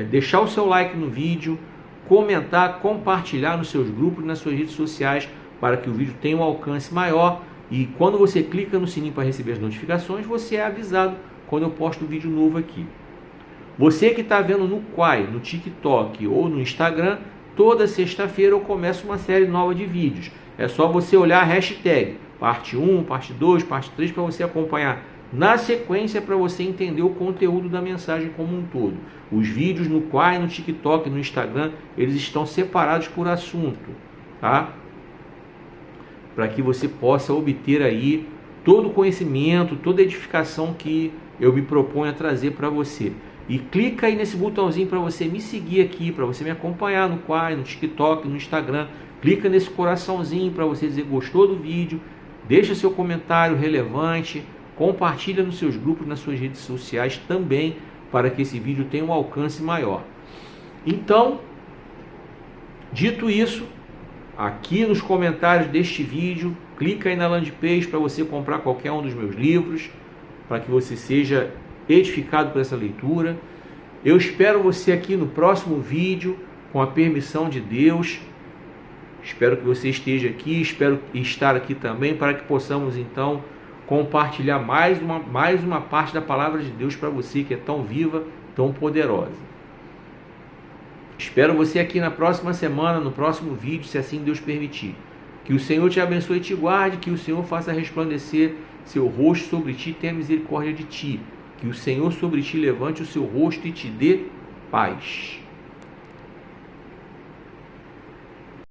deixar o seu like no vídeo, comentar, compartilhar nos seus grupos, nas suas redes sociais, para que o vídeo tenha um alcance maior. E quando você clica no sininho para receber as notificações, você é avisado quando eu posto um vídeo novo aqui. Você que está vendo no Quai, no TikTok ou no Instagram, toda sexta-feira eu começo uma série nova de vídeos. É só você olhar a hashtag parte 1, parte 2, parte 3 para você acompanhar na sequência, para você entender o conteúdo da mensagem como um todo. Os vídeos no Quai, no TikTok, no Instagram, eles estão separados por assunto, tá? Para que você possa obter aí todo o conhecimento, toda a edificação que eu me proponho a trazer para você. E clica aí nesse botãozinho para você me seguir aqui, para você me acompanhar no Quai, no TikTok, no Instagram. Clica nesse coraçãozinho para você dizer gostou do vídeo, deixa seu comentário relevante, compartilha nos seus grupos, nas suas redes sociais também, para que esse vídeo tenha um alcance maior. Então, dito isso, aqui nos comentários deste vídeo, clica aí na landing page para você comprar qualquer um dos meus livros, para que você seja edificado por essa leitura. Eu espero você aqui no próximo vídeo, com a permissão de Deus. Espero que você esteja aqui, espero estar aqui também, para que possamos então compartilhar mais uma parte da palavra de Deus para você, que é tão viva, tão poderosa. Espero você aqui na próxima semana, no próximo vídeo, se assim Deus permitir. Que o Senhor te abençoe e te guarde, que o Senhor faça resplandecer seu rosto sobre ti e tenha misericórdia de ti. Que o Senhor sobre ti levante o seu rosto e te dê paz.